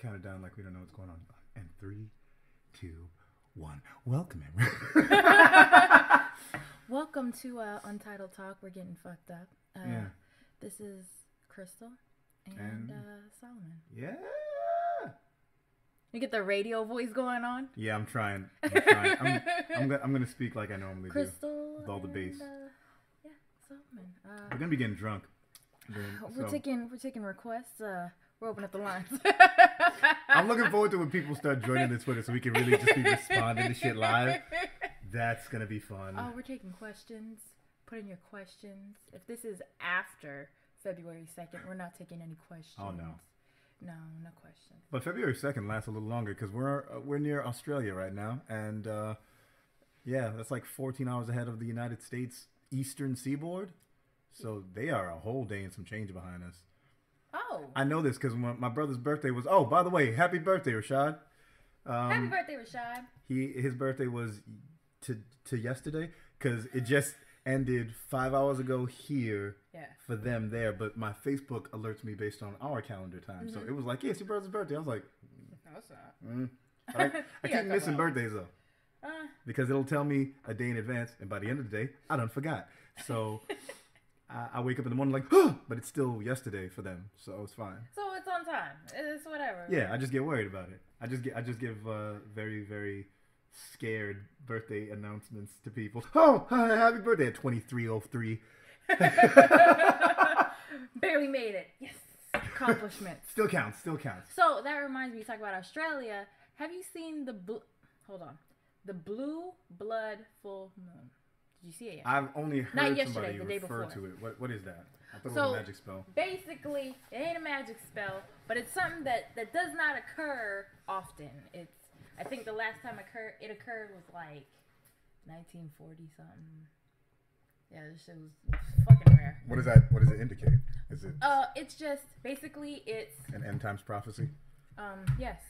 count it down like we don't know what's going on. And 3, 2, 1. Welcome, everyone. Welcome to Untitled Talk. We're getting fucked up. Yeah. This is Crystal and Solomon. Yeah. You get the radio voice going on? Yeah, I'm trying. I'm going to speak like I normally Crystal do. With all the bass. Yeah, Solomon. We're going to be getting drunk. We're taking requests. We're opening up the lines. I'm looking forward to when people start joining the Twitter so we can really just be responding to shit live. That's going to be fun. Oh, we're taking questions. Put in your questions. If this is after February 2nd, we're not taking any questions. Oh, no. No questions. But February 2nd lasts a little longer because we're near Australia right now. And, yeah, that's like 14 hours ahead of the United States eastern seaboard. So they are a whole day and some change behind us. Oh. I know this because my brother's birthday was... Oh, by the way, happy birthday, Rashad. Happy birthday, Rashad. His birthday was to yesterday because it just ended 5 hours ago here for them there. But my Facebook alerts me based on our calendar time. So it was like, yeah, it's your brother's birthday. I was like... No, it's not. I keep missing birthdays, though. Because it'll tell me a day in advance. And by the end of the day, I done forgot. So... I wake up in the morning like, oh, but it's still yesterday for them, so it's fine. So it's on time. It's whatever. Yeah, I just get worried about it. I just give very, very scared birthday announcements to people. Oh, happy birthday at 23:03. Barely made it. Yes, accomplishment. Still counts. So that reminds me, you talk about Australia. Have you seen the blue blood full moon? Did you see it yet? I've only heard Not yesterday, somebody the day refer before. to it. What is that? I thought it was a magic spell. Basically, it ain't a magic spell, but it's something that does not occur often. I think the last time it occurred was like 1940 something. Yeah, this shit was fucking rare. What is that? What does it indicate? Is it? It's just basically it's an end times prophecy. Yes.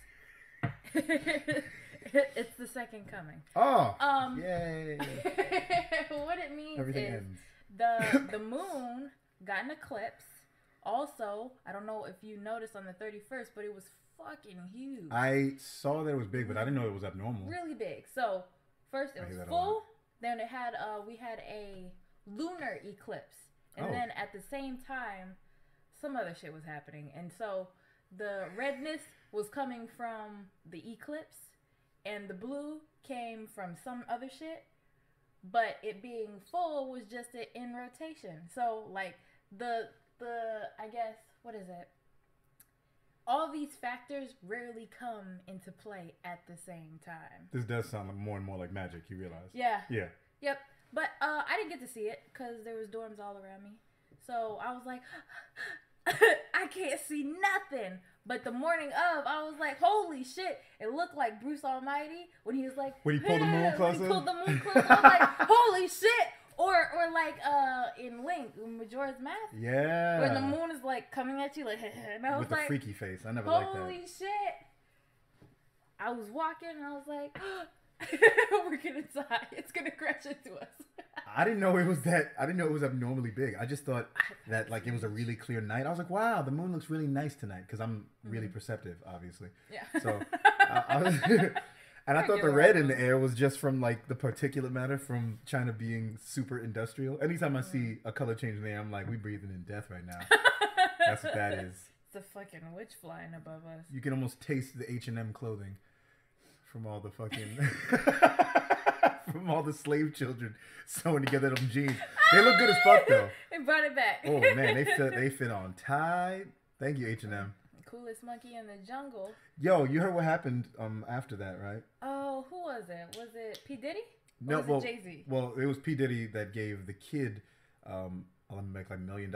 It's the second coming. Oh. Yay. What it means Everything is ends. the moon got an eclipse. Also, I don't know if you noticed on the 31st, but it was fucking huge. I saw that it was big, but I didn't know it was abnormal. Really big. So first it was full. Then it had we had a lunar eclipse, and then at the same time, some other shit was happening, and so the redness was coming from the eclipse. And the blue came from some other shit, but it being full was just in rotation. So like the I guess, what is it? All these factors rarely come into play at the same time. This does sound more and more like magic, you realize? Yeah. Yeah. Yep. But I didn't get to see it because there was dorms all around me. So I was like, I can't see nothing. But the morning of, I was like, holy shit. It looked like Bruce Almighty when he was like... When he pulled the moon closer? When he pulled the moon closer. I was like, holy shit. Or like in Link, in Majora's Mask. Yeah. Where the moon is like coming at you like... And I was with like, the freaky face. I never liked that. Holy shit. I was walking and I was like... We're gonna die. It's gonna crash into us. I didn't know it was that. I didn't know it was abnormally big. I just thought that like it was a really clear night. I was like, wow, the moon looks really nice tonight because I'm really perceptive, obviously. Yeah. So I was, and I thought the red in the air was just from like the particulate matter from China being super industrial. Anytime I see a color change in the air, I'm like, we breathing in death right now. That's what that is. It's a fucking witch flying above us. You can almost taste the H&M clothing. From all the fucking, from all the slave children sewing together them jeans. They look good as fuck though. They brought it back. Oh man, they fit on tight. Thank you, H&M. Coolest monkey in the jungle. Yo, you heard what happened after that, right? Oh, who was it? Was it P. Diddy? No, was it Jay-Z? Well, it was P. Diddy that gave the kid $1 million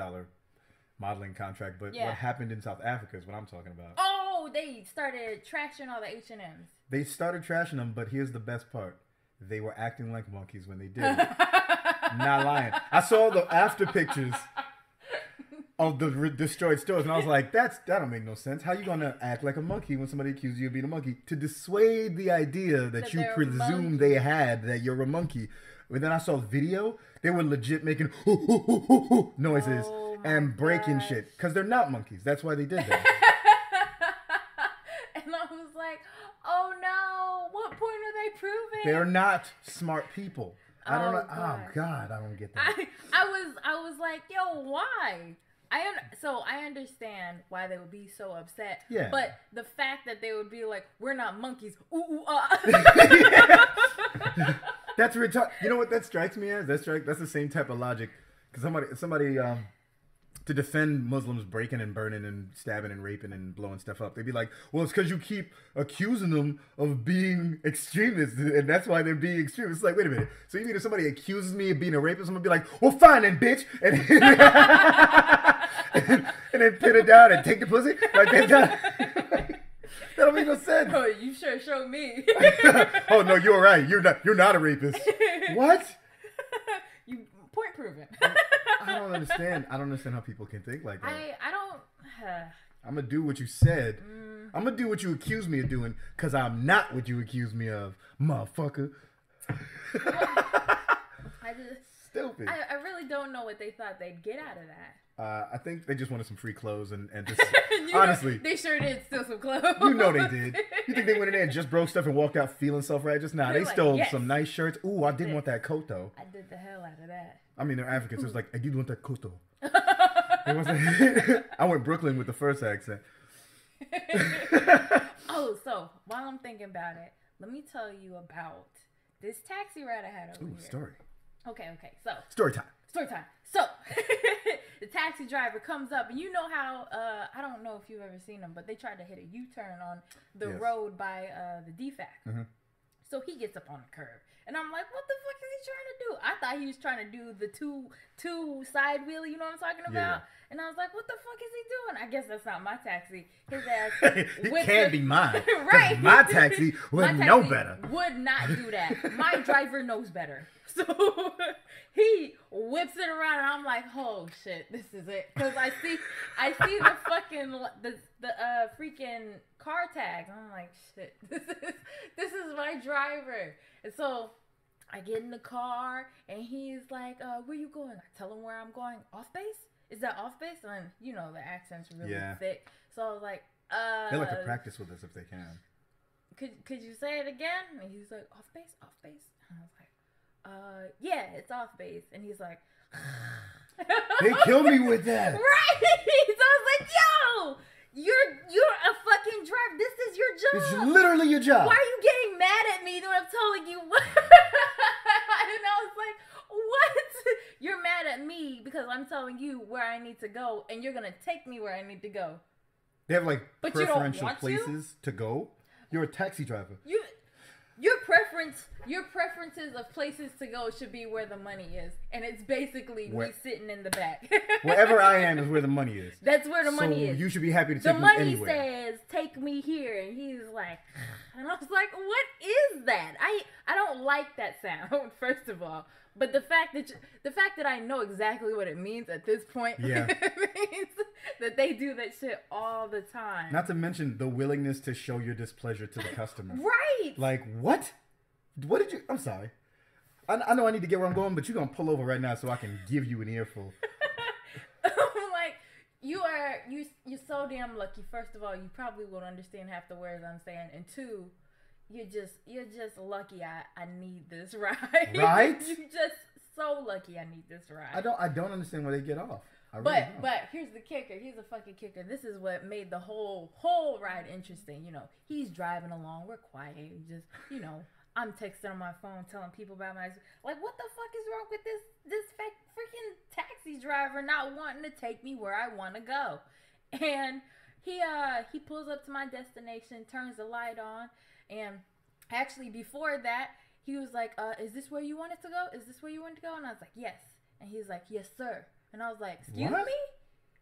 modeling contract. But what happened in South Africa is what I'm talking about. Oh, they started trashing all the H&Ms. They started trashing them, but here's the best part. They were acting like monkeys when they did it. Not lying. I saw the after pictures of the destroyed stores, and I was like, that don't make no sense. How you gonna act like a monkey when somebody accuses you of being a monkey? To dissuade the idea that you presume they had that you're a monkey. But then I saw the video. They were legit making noises and breaking shit. Because they're not monkeys. That's why they did that. They're not smart people. I don't know. God. Oh God, I don't get that. I was like, yo, why? I understand why they would be so upset. Yeah. But the fact that they would be like, we're not monkeys. Ooh, That's retarded. You know what that strikes me as? That's the same type of logic. Because somebody to defend Muslims breaking and burning and stabbing and raping and blowing stuff up, they'd be like, well, it's because you keep accusing them of being extremists, and that's why they're being extremists. It's like, wait a minute. So you mean if somebody accuses me of being a rapist, I'm gonna be like, well, fine then, bitch, and then pin it down and take the pussy? Like that don't make no sense. Oh, you sure showed me. Oh no, you're right. You're not a rapist. What? You point proven. I don't understand. I don't understand how people can think like that. I don't. I'm gonna do what you said. I'm gonna do what you accuse me of doing, cause I'm not what you accuse me of, motherfucker. Stupid. I really don't know what they thought they'd get out of that. I think they just wanted some free clothes and just You honestly, know, they sure did steal some clothes. You know they did. You think they went in there and just broke stuff and walked out feeling self-righteous? Nah, they stole yes. some nice shirts. Ooh, I did want that coat though. I did the hell out of that. I mean, they're Africans. So it's like, I did want that coat though. It wasn't. I went Brooklyn with the first accent. Oh, so while I'm thinking about it, let me tell you about this taxi ride I had over here. Story. Okay. So Story time. So the taxi driver comes up, and you know how I don't know if you've ever seen them, but they tried to hit a U-turn on the road by the DFAC. Mm-hmm. So he gets up on the curb, and I'm like, what the fuck is he trying to do? I thought he was trying to do the two side wheelie, you know what I'm talking about? Yeah. And I was like, what the fuck is he doing? I guess that's not my taxi. His ass It can't be mine. Right. My taxi would know better. Would not do that. My driver knows better. So he whips it around, and I'm like, oh shit, this is it. Because I see the fucking the freaking car tags. I'm like, shit, this is my driver. And so I get in the car, and he's like, where you going? I tell him where I'm going. Off base? Is that off base? And you know the accent's really thick. So I was like, they like to practice with us if they can. Could you say it again? And he's like, off base? Off base? And I was like, yeah, it's off base. And he's like, they kill me with that. Right. So I was like, yo, you're a fucking driver. This is your job. It's literally your job. Why are you getting mad at me when I'm telling you what? And I was like, what? You're mad at me because I'm telling you where I need to go, and you're gonna take me where I need to go. They have like But preferential places to go. You're a taxi driver. Your preferences of places to go should be where the money is, and it's basically me sitting in the back. Wherever I am is where the money is. That's where the money is. You should be happy to take me anywhere. The money says, "Take me here," and he's like, and I was like, "What is that?" I don't like that sound. First of all, but the fact that I know exactly what it means at this point, means that they do that shit all the time. Not to mention the willingness to show your displeasure to the customer. Right. Like, what? What did you... I'm sorry. I know I need to get where I'm going, but you're going to pull over right now so I can give you an earful. Like, you're so damn lucky. First of all, you probably won't understand half the words I'm saying. And two, you're just lucky I need this ride. Right? You're just so lucky I need this ride. I don't understand why they get off. But here's the kicker. Here's the fucking kicker. This is what made the whole ride interesting. You know, he's driving along. We're quiet. Just, you know, I'm texting on my phone, telling people about my, like, what the fuck is wrong with this freaking taxi driver not wanting to take me where I want to go? And he pulls up to my destination, turns the light on, and actually before that, he was like, is this where you wanted to go? Is this where you wanted to go? And I was like, yes. And he's like, yes, sir. And I was like, excuse me?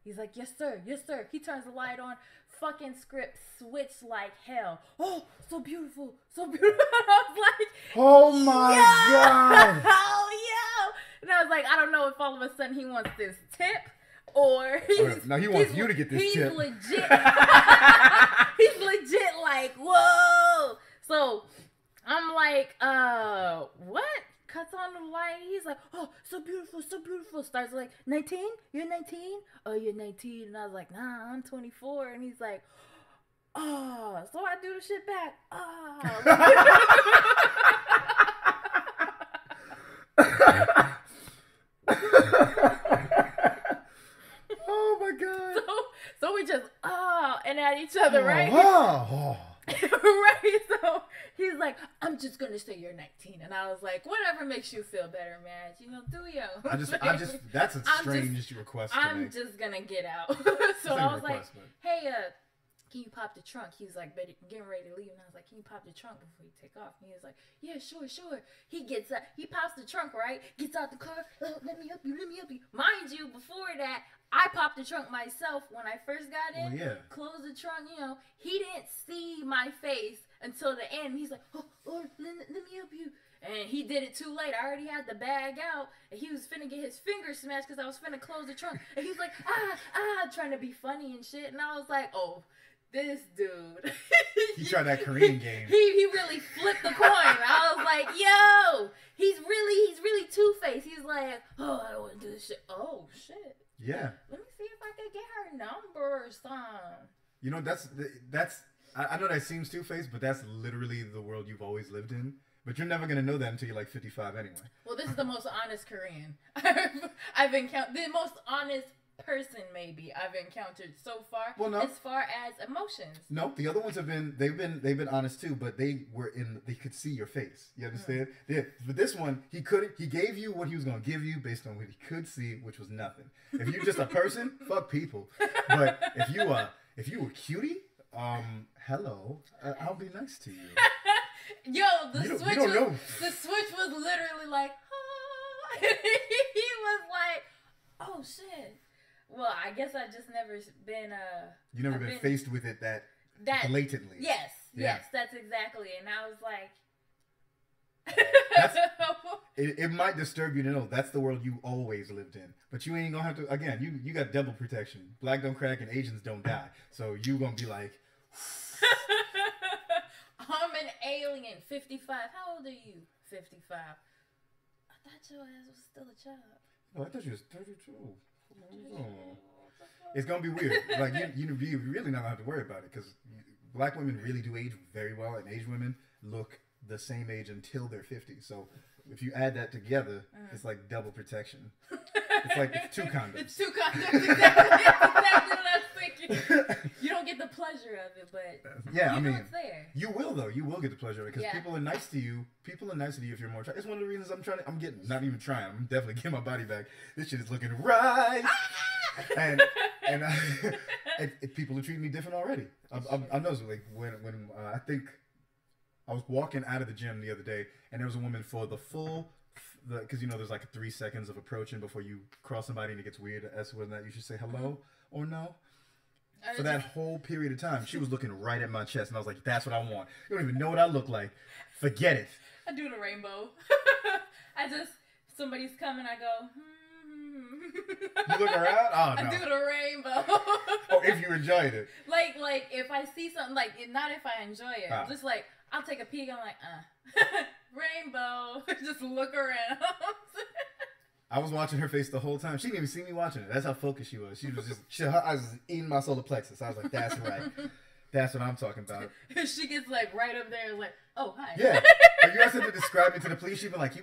He's like, yes, sir. Yes, sir. He turns the light on. Fucking script switched like hell. Oh, so beautiful. So beautiful. I was like, oh my God. Oh, yeah. And I was like, I don't know if all of a sudden he wants this tip or he wants you to get this tip. He's legit. He's legit like, whoa. So I'm like, what? Cuts on the light. He's like, oh, so beautiful, so beautiful. Starts like, 19? You're 19? Oh, you're 19. And I was like, nah, I'm 24. And he's like, oh. So I do the shit back. Oh. at each other, right? Oh. Right, so he's like, I'm just gonna say you're 19, and I was like, whatever makes you feel better, man. You know, do you? That's a strange request. I'm just gonna get out. So I was like, hey, can you pop the trunk? He was like, getting ready to leave, and I was like, can you pop the trunk before you take off? And he was like, yeah, sure. He gets up, he pops the trunk, right? Gets out the car. Oh, let me help you. Mind you, before that, I popped the trunk myself when I first got in. Well, yeah. Closed the trunk, you know. He didn't see my face until the end. He's like, oh, let me help you. And he did it too late. I already had the bag out, and he was finna get his finger smashed because I was finna close the trunk. And he was like, trying to be funny and shit. And I was like, oh, this dude. He tried that Korean game. He really flipped the coin. I was like, yo, he's really two-faced. He's like, oh, I don't want to do this shit. Oh, shit. Yeah. Let me see if I can get her number or something. You know, that's. I know that seems two-faced, but that's literally the world you've always lived in. But you're never gonna know that until you're like 55 anyway. Well, this is the most honest Korean I've encountered. The most honest person maybe I've encountered so far. Well, no. As far as emotions. No, the other ones have been they've been honest too, but they could see your face. You understand? Yeah. But this one, he gave you what he was gonna give you based on what he could see, which was nothing. If you're just a person, fuck people. But if you were cutie, hello, I'll be nice to you. Yo, the switch was literally like, oh. He was like, oh shit. Well, I guess I just never been You never been faced with it that blatantly. Yes, that's exactly. And I was like, it might disturb you to know that's the world you always lived in. But you ain't gonna have to. Again, you got double protection. Black don't crack and Asians don't die. So you gonna be like. I'm an alien. 55. How old are you? 55. I thought your ass was still a child. Oh, I thought you was 32. Oh. It's gonna be weird. Like you really not gonna have to worry about it because black women really do age very well, and Asian women look the same age until they're 50. So if you add that together, it's like double protection. It's two condoms. It's two condoms. Exactly what I was thinking. You don't get the pleasure of it, but yeah, you know it's there. You will though. You will get the pleasure of it because people are nice to you. People are nicer to you if you're more. It's one of the reasons I'm definitely getting my body back. This shit is looking right. and people are treating me different already. I noticed like when I think I was walking out of the gym the other day and there was a woman for the full. Because there's like 3 seconds of approaching before you cross somebody and it gets weird as to whether or not you should say hello or no. For that whole period of time, she was looking right at my chest, and I was like, "That's what I want." You don't even know what I look like. Forget it. I do the rainbow. Somebody's coming, I go. You look around. Oh no. I do the rainbow. Oh, if you enjoyed it. Like if I see something, like not if I enjoy it, just like I'll take a peek. I'm like, rainbow. Just look around. I was watching her face the whole time. She didn't even see me watching it. That's how focused she was. She was just, her eyes was eating my solar plexus. I was like, that's right. That's what I'm talking about. She gets like right up there and like, oh, hi. Yeah. If you asked her to describe me to the police, she'd be like, he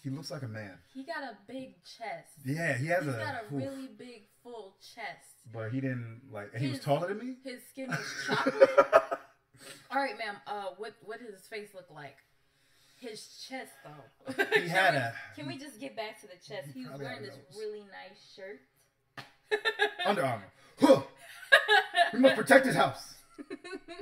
looks like a man. He got a big chest. Yeah, he's got a really big, full chest. But he didn't he was taller than me? His skin was chocolate. All right, ma'am. What does his face look like? His chest, though. Can we just get back to the chest? He was wearing this really nice shirt. Under Armour. Huh. We must protect his house.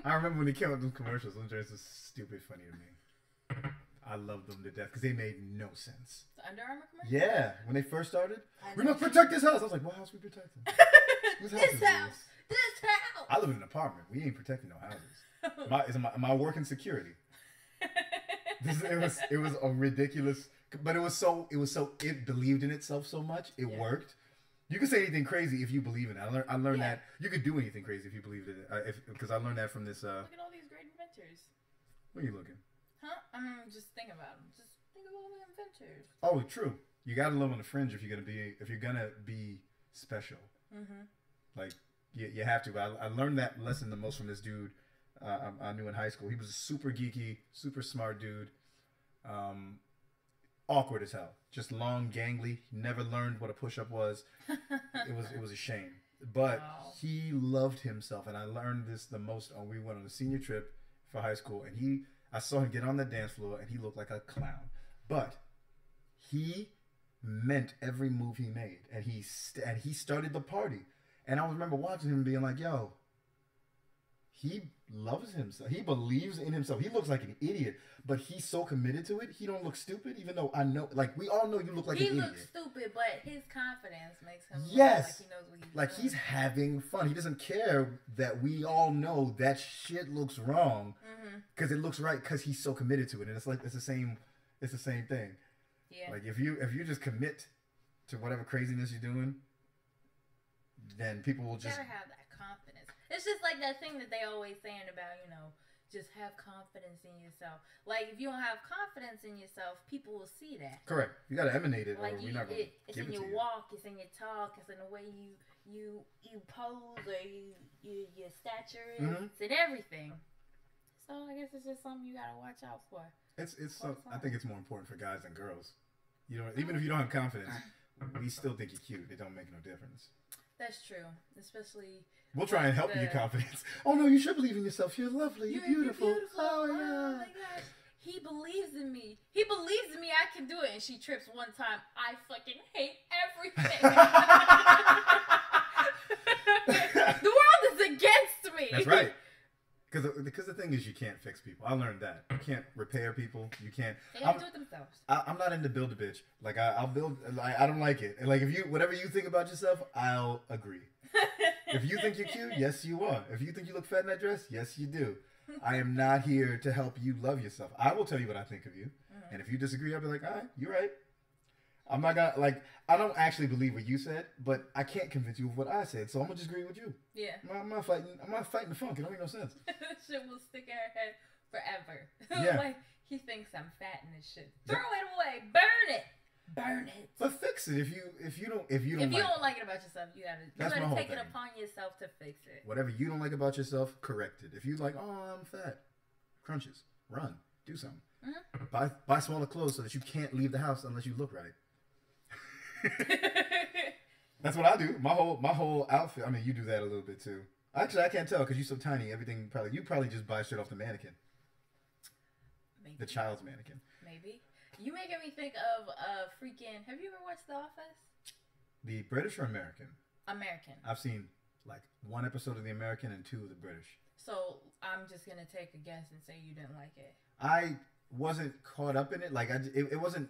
I remember when they came out with those commercials. Those joints are stupid funny to me. I love them to death because they made no sense. The Under Armour commercial? Yeah. When they first started, we must protect this house. I was like, what house we protecting? This house. I live in an apartment. We ain't protecting no houses. Am I working security? It was a ridiculous, but it believed in itself so much. It worked. You can say anything crazy if you believe in it. I learned that you could do anything crazy if you believed in it. Because I learned that from this. Look at all these great inventors. Where are you looking? Huh? Just think about them. Just think of all the inventors. Oh, true. You gotta live on the fringe if you're gonna be special. Mm-hmm. Like you have to. But I learned that lesson the most from this dude. I knew in high school. He was a super geeky, super smart dude. Awkward as hell. Just long, gangly. He never learned what a push-up was. It was a shame. But he loved himself, and I learned this the most on. We went on a senior trip for high school, and I saw him get on the dance floor, and he looked like a clown. But he meant every move he made, and he started the party. And I remember watching him being like, "Yo, he loves himself. He believes in himself. He looks like an idiot, but he's so committed to it. He don't look stupid, even though I know, like, we all know you look like an idiot. He looks stupid, but his confidence makes him look like he knows what he's like doing. He's having fun. He doesn't care that we all know that shit looks wrong because it looks right because he's so committed to it. And it's like it's the same thing. Yeah. Like if you just commit to whatever craziness you're doing, then people will just gotta have that confidence. It's just like that thing that they always saying about, just have confidence in yourself. Like, if you don't have confidence in yourself, people will see that. Correct. You got to emanate it, like or we're not going to it's give in it to your you. walk, it's in your talk, it's in the way you pose, or your stature is, it's in everything. So I guess it's just something you got to watch out for. I think it's more important for guys than girls. Even if you don't have confidence, we still think you're cute. It don't make no difference. That's true, especially. We'll try and help you get confidence. Oh no, you should believe in yourself. You're lovely. You're beautiful. Oh yeah. Oh my gosh. He believes in me. He believes in me. I can do it. And she trips one time. I fucking hate everything. The world is against me. That's right. Because the thing is, you can't fix people. I learned that. You can't repair people. You can't. They have to do it themselves. I'm not into build a bitch. Like I'll build. I don't like it. Like whatever you think about yourself, I'll agree. If you think you're cute, yes you are. If you think you look fat in that dress, yes you do. I am not here to help you love yourself. I will tell you what I think of you, and if you disagree, I'll be like, all right, you're right. I'm not gonna I don't actually believe what you said, but I can't convince you of what I said, so I'm gonna just agree with you. Yeah. I'm not fighting the funk. It don't make no sense. Shit will stick in her head forever. Yeah. Like he thinks I'm fat in this shit. Throw it away. Burn it. Burn it. But fix it if you don't like it about yourself, you gotta take it upon yourself to fix it. Whatever you don't like about yourself, correct it. If you like, oh, I'm fat, crunches, run, do something. Buy smaller clothes so that you can't leave the house unless you look right. That's what I do. My whole outfit. I mean, you do that a little bit too. Actually, I can't tell because you're so tiny. Everything you probably just buy shit off the mannequin. Maybe. The child's mannequin. Maybe. You making me think of freaking. Have you ever watched The Office? The British or American? American. I've seen like one episode of the American and 2 of the British. So I'm just gonna take a guess and say you didn't like it. I wasn't caught up in it. Like it wasn't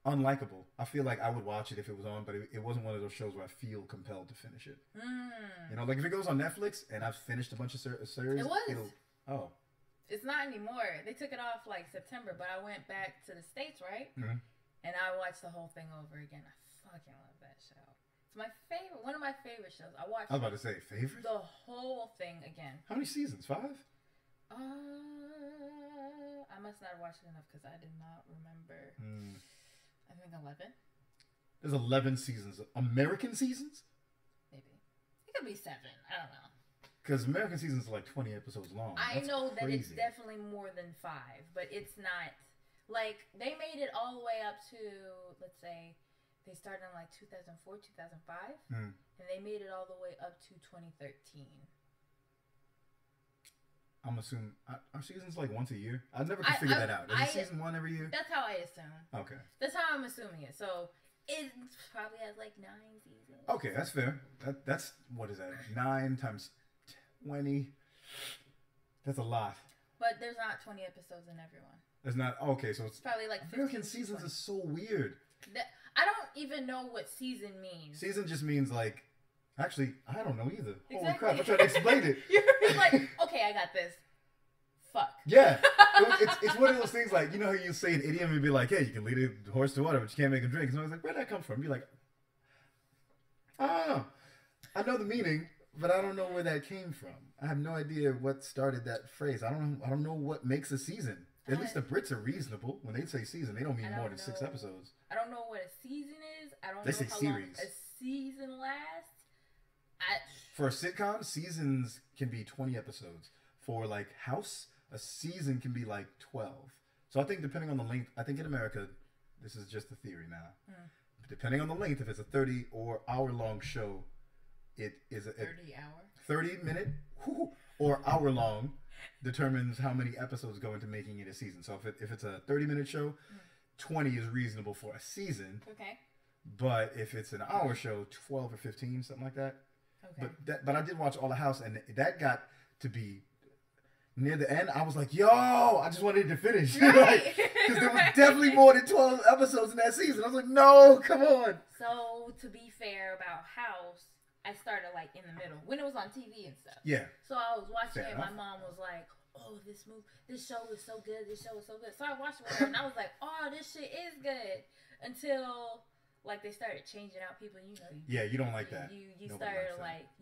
unlikable. I feel like I would watch it if it was on, but it wasn't one of those shows where I feel compelled to finish it. Like if it goes on Netflix and I've finished a bunch of series, it was. Oh. It's not anymore. They took it off like September, but I went back to the States, right? And I watched the whole thing over again. I fucking love that show. It's my favorite. One of my favorite shows. I was about to say favorite. The whole thing again. How many seasons? 5? I must not have watched it enough because I did not remember. I think 11. There's 11 seasons. American seasons? Maybe. It could be 7. I don't know. Because American seasons are like 20 episodes long. I know crazy. that it's definitely more than 5, but it's not. Like, they made it all the way up to, let's say, they started in like 2004, 2005, and they made it all the way up to 2013. I'm assuming, are seasons like once a year? I never could figure that out. Is it season 1 every year? That's how I assume. Okay. That's how I'm assuming it. So, it probably has like 9 seasons. Okay, that's fair. That's, what is that? 9 times 20. That's a lot. But there's not 20 episodes in everyone. There's not. Okay, so it's probably like 15. American seasons are so weird. I don't even know what season means. Season just means like. Actually, I don't know either. Exactly. Holy crap! I tried to explain it. You're like, okay, I got this. Fuck. Yeah, it's one of those things like, you know how you say an idiom and be like, hey, you can lead a horse to water, but you can't make him drink. And I was like, where'd that come from? Be like, I don't know. I know the meaning, but I don't know where that came from. I have no idea what started that phrase. I don't know what makes a season. At least the Brits are reasonable. When they say season, they don't mean more than 6 episodes. I don't know what a season is. I don't they know say how series. long a season lasts. For a sitcom, seasons can be 20 episodes. For like House, a season can be like 12. So I think depending on the length, I think in America, this is just a theory now. Depending on the length, if it's a 30 or hour long show, it is a 30 minute or hour long determines how many episodes go into making it a season. So if it's a 30-minute show, 20 is reasonable for a season. Okay. But if it's an hour show, 12 or 15, something like that. Okay. But I did watch All the House, and that got to be near the end. I was like, yo, I just wanted it to finish. Right. Because there was definitely more than 12 episodes in that season. I was like, no, come on. So, to be fair about House, I started like in the middle when it was on TV and stuff. Yeah. So I was watching Fair it. enough. My mom was like, "Oh, this show is so good. This show is so good." So I watched it with her, and I was like, "Oh, this shit is good." Until like they started changing out people. Yeah, you don't like that. You started like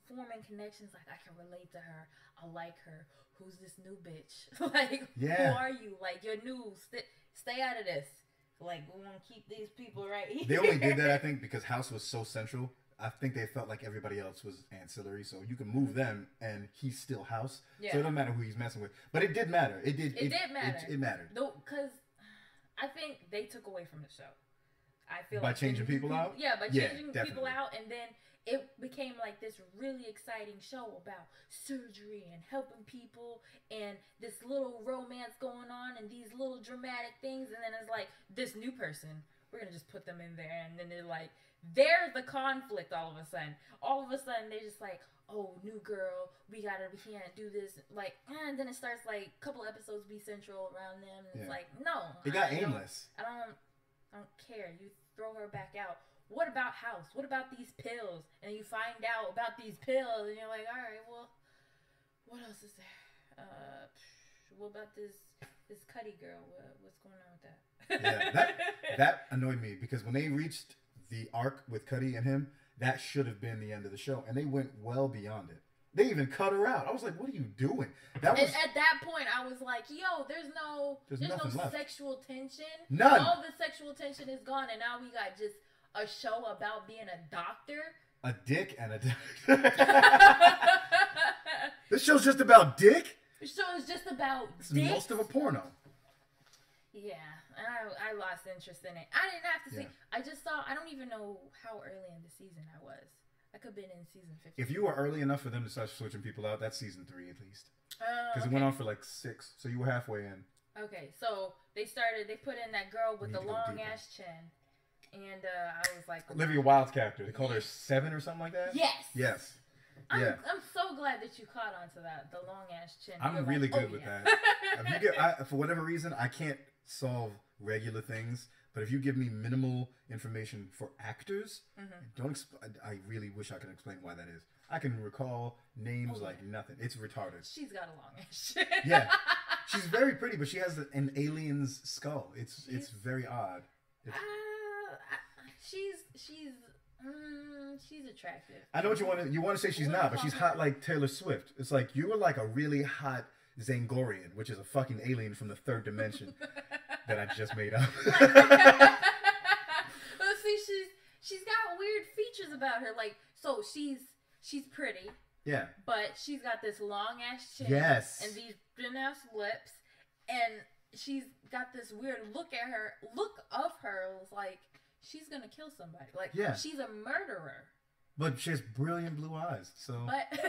forming connections. Like, I can relate to her. I like her. Who's this new bitch? Like, yeah. Who are you? Like, you're new. Stay out of this. Like, we want to keep these people right here. They only did that, I think, because House was so central. I think they felt like everybody else was ancillary, so you can move them, and he's still House. Yeah. So it doesn't matter who he's messing with. But it did matter. It did matter. It mattered. Because I think they took away from the show. I feel by like changing people out? Yeah, by changing definitely. people out, and then it became like this really exciting show about surgery and helping people and this little romance going on and these little dramatic things, and then it's like this new person, we're going to just put them in there, and then they're like, there's the conflict all of a sudden. All of a sudden, they're just like, oh, new girl, we can't do this. Like, and then it starts like a couple episodes be central around them. And it's like, no. It got aimless. I don't care. You throw her back out. What about House? What about these pills? And you find out about these pills, and you're like, all right, well, what else is there? What about this Cuddy girl? What's going on with that? Yeah, that annoyed me because when they reached the arc with Cuddy and him, that should have been the end of the show, and they went well beyond it. They even cut her out. I was like, "What are you doing?" At that point, I was like, "Yo, there's no sexual tension. None. All the sexual tension is gone, and now we got just a show about being a doctor, a dick, and a doctor." This show's just about dick. The show is just about it's most of a porno. Yeah, and I lost interest in it. I didn't have to see. I just saw. I don't even know how early in the season I was. I could have been in season 15. If you were early enough for them to start switching people out, that's season 3 at least. Because it went on for like 6, so you were halfway in. Okay, so they put in that girl with the long ass chin, and I was like, Olivia Wilde's character. They called her 7 or something like that. Yes. I'm so glad that you caught on to that, the long ass chin. I'm really good with that. For whatever reason, I can't solve regular things, but if you give me minimal information for actors, I really wish I could explain why that is. I can recall names like nothing. It's retarded. She's got a long ass chin. Yeah, she's very pretty, but she has an alien's skull. It's very odd. She's attractive. I know what you want to. You want to say she's not, but she's hot like Taylor Swift. It's like you were like a really hot Zangorian, which is a fucking alien from the 3rd dimension that I just made up. Well, see, she's got weird features about her. Like, so she's pretty. Yeah. But she's got this long ass chin. Yes. And these thin ass lips, and she's got this weird look of her. It was like she's gonna kill somebody. Like, she's a murderer. But she has brilliant blue eyes. So. But.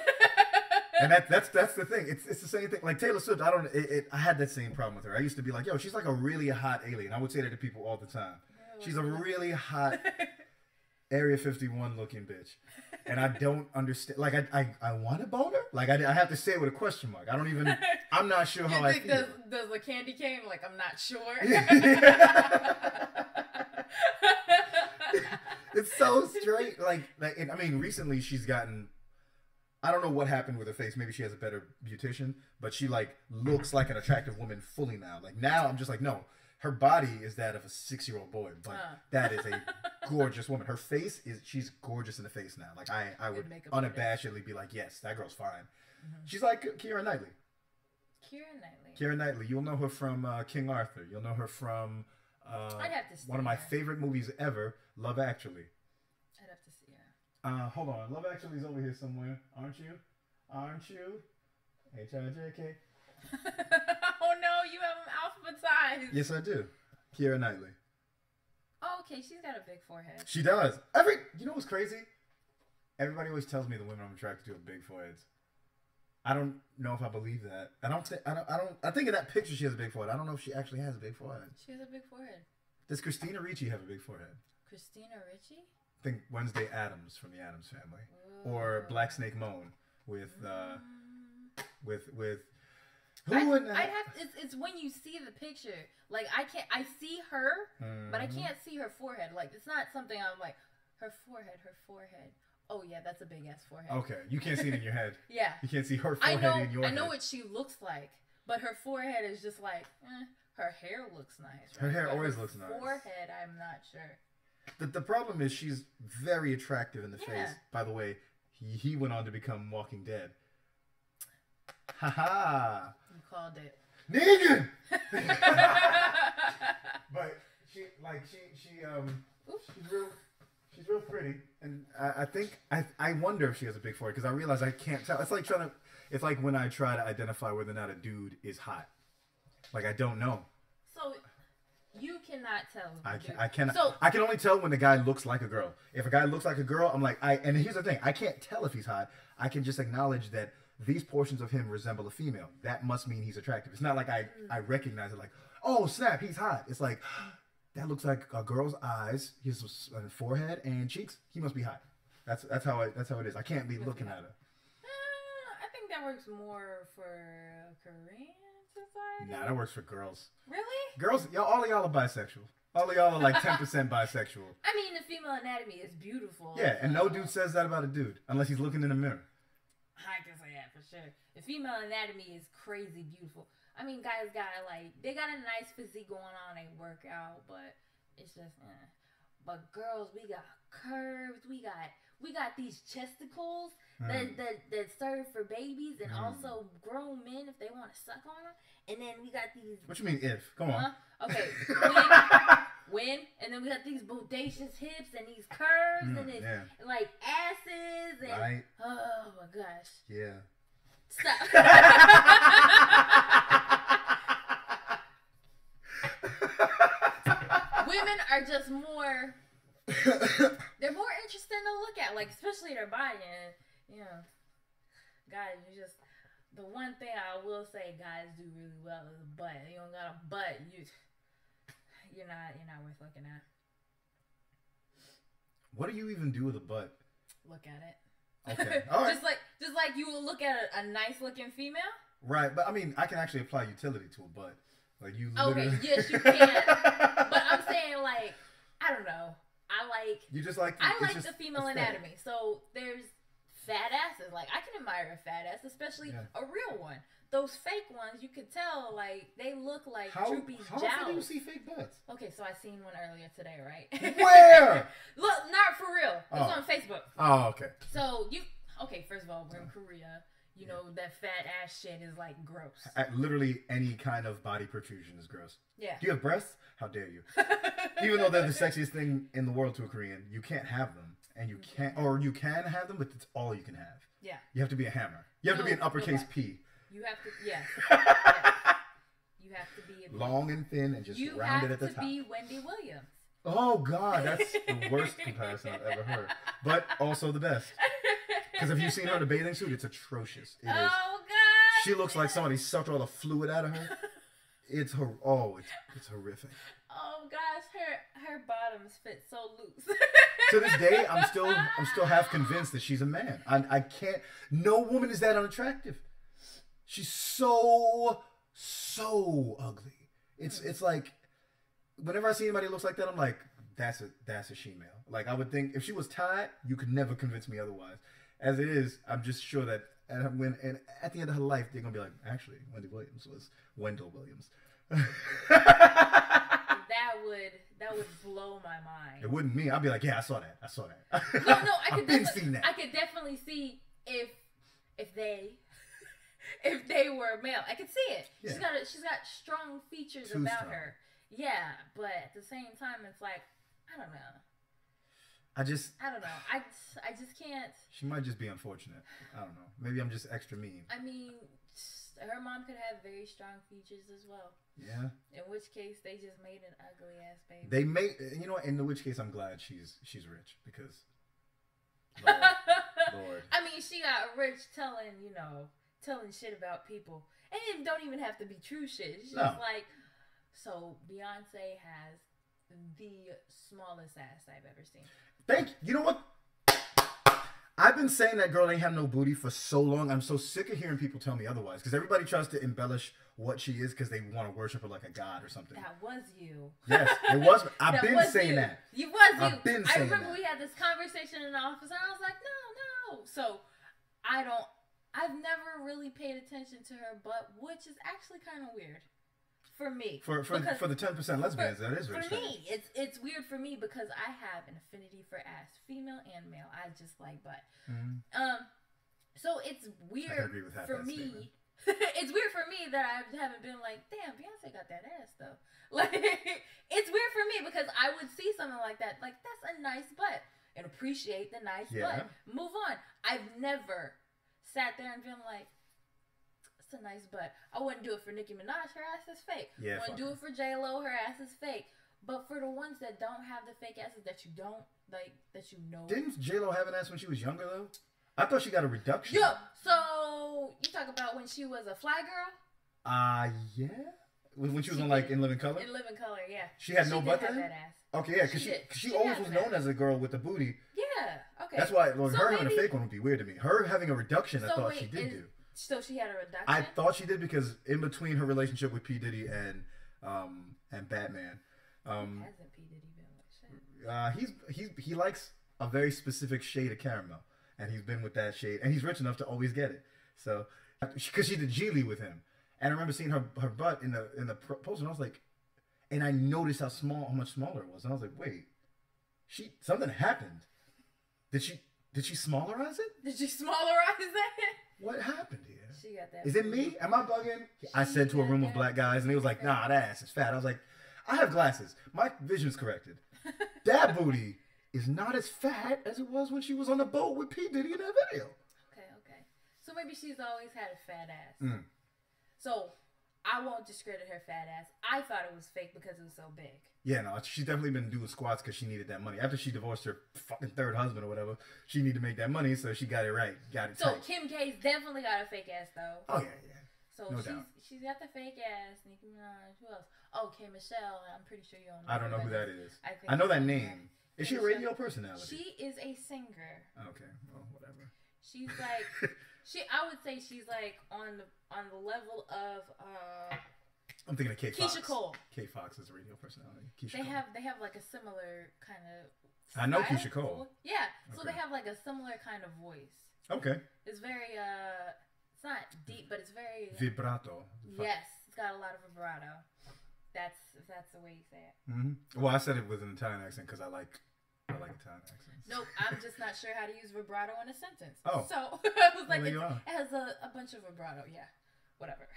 And that's the thing. It's the same thing. Like Taylor Swift, I had that same problem with her. I used to be like, yo, she's like a really hot alien. I would say that to people all the time. She's a really hot Area 51 looking bitch. And I don't understand. Like, I want a boner? Like, I have to say it with a question mark. I'm not sure how I feel. Does the candy cane? Like, I'm not sure. It's so straight. Like, I mean, recently she's gotten... I don't know what happened with her face. Maybe she has a better beautician, but she like looks like an attractive woman fully now. Like now I'm just like, no, her body is that of a 6-year-old boy, but that is a gorgeous woman. Her face she's gorgeous in the face now. Like I would unabashedly be like, yes, that girl's fine. Mm-hmm. She's like Keira Knightley. Keira Knightley. You'll know her from King Arthur. You'll know her from I'd have to see one of my favorite movies ever, Love Actually. Hold on. Love Actually's over here somewhere. Aren't you? H-I-J-K. Oh no, you have them alphabetized. Yes, I do. Keira Knightley. Oh, okay. She's got a big forehead. She does. You know what's crazy? everybody always tells me the women I'm attracted to have big foreheads. I don't know if I believe that. I think in that picture she has a big forehead. I don't know if she actually has a big forehead. She has a big forehead. Does Christina Ricci have a big forehead? Christina Ricci? I think Wednesday Addams from the Addams Family. Ooh. Or Black Snake Moan with who would not? It's when you see the picture. Like I see her, but I can't see her forehead. Like it's not something I'm like, her forehead. Oh yeah, that's a big ass forehead. Okay, you can't see it in your head. Yeah, you can't see her forehead in your head. I know what she looks like, but her forehead is just like, her hair looks nice. Right? Her hair always looks nice. Forehead, I'm not sure. The problem is she's very attractive in the face. By the way, he went on to become Walking Dead. Haha. You called it. Negan. But she's real pretty, and I wonder if she has a big forehead because I realize I can't tell. It's like when I try to identify whether or not a dude is hot. Like I don't know. So you cannot tell. I cannot. So, I can only tell when the guy looks like a girl. If a guy looks like a girl, I'm like and here's the thing, I can't tell if he's hot. I can just acknowledge that these portions of him resemble a female. That must mean he's attractive. It's not like I recognize it like, oh snap, he's hot. It's like, that looks like a girl's eyes, his forehead and cheeks. He must be hot. That's how it is. I can't be looking at her. I think that works more for Korean society. Nah, that works for girls. Really? Girls, all of y'all are bisexual. All of y'all are like 10% bisexual. I mean, the female anatomy is beautiful. Yeah, and no dude says that about a dude unless he's looking in the mirror. I can say that for sure. The female anatomy is crazy beautiful. I mean, guys got they got a nice physique going on. They work out, but it's just, But girls, we got curves. We got these chesticles that serve for babies and also grown men if they want to suck on them. And then we got these. What you mean if? Come on. Okay. When and then we got these bodacious hips and these curves and this like asses and oh my gosh. Yeah. Stop. Women are just more. They're more interesting to look at, like especially their body and guys. The one thing I will say, guys do really well is butt. You don't got a butt, you're not worth looking at. What do you even do with a butt? Look at it. Okay. All right. just like you will look at a nice looking female. Right, but I mean, I can actually apply utility to a butt. Like you. Okay. Yes, you can. But I'm saying like I don't know. You just like. I like the female anatomy. So there's fat asses. Like I can admire a fat ass, especially a real one. Those fake ones, you could tell, like, they look like droopy jowls. How often do you see fake butts? Okay, so I seen one earlier today, right? Where? Look, not for real. It was on Facebook. Oh, okay. So, first of all, we're in Korea. You know, that fat ass shit is, like, gross. Literally any kind of body protrusion is gross. Yeah. Do you have breasts? How dare you? Even though they're the sexiest thing in the world to a Korean, you can't have them. And you can't, or you can have them, but it's all you can have. Yeah. You have to be a hammer. You have to be an uppercase P. You have to, yes. You have to be long and thin and just rounded at the top. You have to be Wendy Williams. Oh God, that's the worst comparison I've ever heard, but also the best. Because if you've seen her in a bathing suit, it's atrocious. It is. God! She looks like somebody sucked all the fluid out of her. It's her. It's horrific. Oh gosh, her bottoms fit so loose. To this day, I'm still half convinced that she's a man. I can't. No woman is that unattractive. She's so ugly. It's like whenever I see anybody who looks like that, I'm like, that's a she-male. Like I would think if she was tied, you could never convince me otherwise. As it is, I'm just sure that at the end of her life, they're gonna be like, actually, Wendy Williams was Wendell Williams. That would blow my mind. It wouldn't me. I'd be like, yeah, I saw that. No, I could seen that. I could definitely see if they were male. I could see it. Yeah. She's got strong features about her. Yeah, but at the same time, it's like I don't know. I don't know. I just can't. She might just be unfortunate. I don't know. Maybe I'm just extra mean. I mean, her mom could have very strong features as well. Yeah. In which case, they just made an ugly ass baby. They made, you know what? In which case, I'm glad she's rich because she got rich telling shit about people. And it don't even have to be true shit. It's just like, so Beyonce has the smallest ass I've ever seen. Thank you. You know what? I've been saying that girl ain't have no booty for so long. I'm so sick of hearing people tell me otherwise. Because everybody tries to embellish what she is because they want to worship her like a god or something. That was you. Yes, it was. I've been saying that. You was you. I've been saying that. I remember we had this conversation in the office and I was like, no. So I've never really paid attention to her butt, which is actually kind of weird. For me. For the 10% lesbians, that is very For me, it's weird for me because I have an affinity for ass, female and male. I just like butt. Mm-hmm. So it's weird for me. It's weird for me that I haven't been like, damn, Beyonce got that ass though. Like, it's weird for me because I would see something like that, like that's a nice butt, and appreciate the nice butt. Move on. I've never sat there and been like, a nice butt. I wouldn't do it for Nicki Minaj. Her ass is fake. I wouldn't do it for J-Lo. Her ass is fake. But for the ones that don't have the fake asses that you don't like, that you know. Didn't J-Lo have an ass when she was younger though? I thought she got a reduction. Yo, so you talk about when she was a fly girl? Yeah. When she was In Living Color? In Living Color, yeah. She had no butt then? That ass. Okay, yeah, because she always was known as a girl with a booty. Yeah, okay. That's why her having a fake one would be weird to me. Her having a reduction, I thought she did do. So she had a reduction? I thought she did because in between her relationship with P. Diddy and Batman. Hasn't P. Diddy been like shit? He likes a very specific shade of caramel. And he's been with that shade. And he's rich enough to always get it. So, because she did Geely with him. And I remember seeing her butt in the poster and I was like, and I noticed how much smaller it was. And I was like, wait, something happened. Did she smallerize it? Did she smallerize it? What happened here? She got that. Is it me? Am I bugging? I said to a room of black guys, and they was like, nah, that ass is fat. I was like, I have glasses. My vision's corrected. That booty is not as fat as it was when she was on the boat with P. Diddy in that video. Okay. So maybe she's always had a fat ass. So I won't discredit her fat ass. I thought it was fake because it was so big. Yeah, no, she's definitely been doing squats because she needed that money. After she divorced her fucking third husband or whatever, she needed to make that money, so she got it right. Got it tight. So Kim K's definitely got a fake ass, though. Oh, yeah. So she's got the fake ass. Nicki Minaj. Who else? Oh, K. Michelle. I'm pretty sure you don't know. I don't know who that is. I know that name. Is she a radio personality? She is a singer. Okay, well, whatever. She's like, I would say she's like on the level of I'm thinking of Kate Fox. Keisha Cole. Kate Fox is a radio personality. They have like a similar kind of. I know Keisha Cole. Yeah, so they have like a similar kind of voice. Okay. It's very it's not deep, but it's very vibrato. Yes, it's got a lot of vibrato. If that's the way you say it. Mm-hmm. Well, I said it with an Italian accent because I like Italian accents. Nope, I'm just not sure how to use vibrato in a sentence. Oh. So I was like, it has a bunch of vibrato. Yeah, whatever.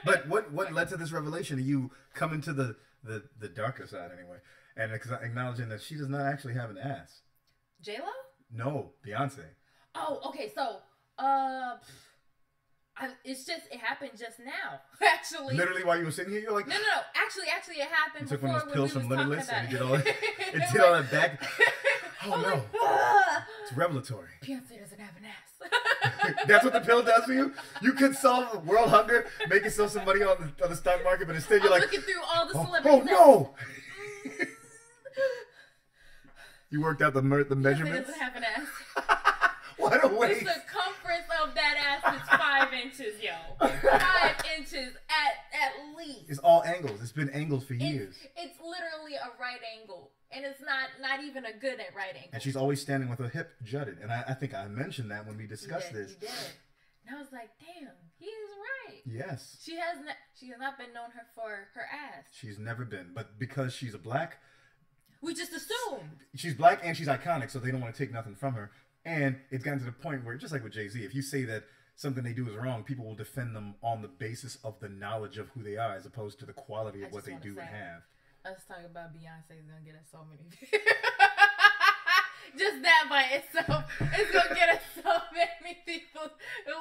But what led to this revelation of you coming to the darker side anyway, and acknowledging that she does not actually have an ass? J-Lo? No, Beyonce. Oh, okay. So, it happened just now. Actually, literally while you were sitting here, you're like, no. Actually, it happened. You took before one of those pills from Limitless and you did all that back. Oh no, it's revelatory. Beyonce doesn't have an ass. That's what the pill does for you. You could solve world hunger, making some money on the stock market, but instead you're like looking through all the celebrities. Oh no! You worked out the measurements. Beyonce doesn't have an ass. What a waste. The circumference of that ass is 5 inches, yo. 5 inches at least. It's all angles. It's been angles for years. It's literally a right angle. And it's not even a good at right angle. And she's always standing with her hip jutted. And I think I mentioned that when we discussed this. You did. And I was like, damn, he is right. Yes. She has not been known for her ass. She's never been. But because she's a black. We just assume. She's black and she's iconic, so they don't want to take nothing from her. And it's gotten to the point where, just like with Jay-Z, if you say that something they do is wrong, people will defend them on the basis of the knowledge of who they are as opposed to the quality of what they do and have. Us talking about Beyonce is going to get us so many views. Just that by itself is going to get us so many people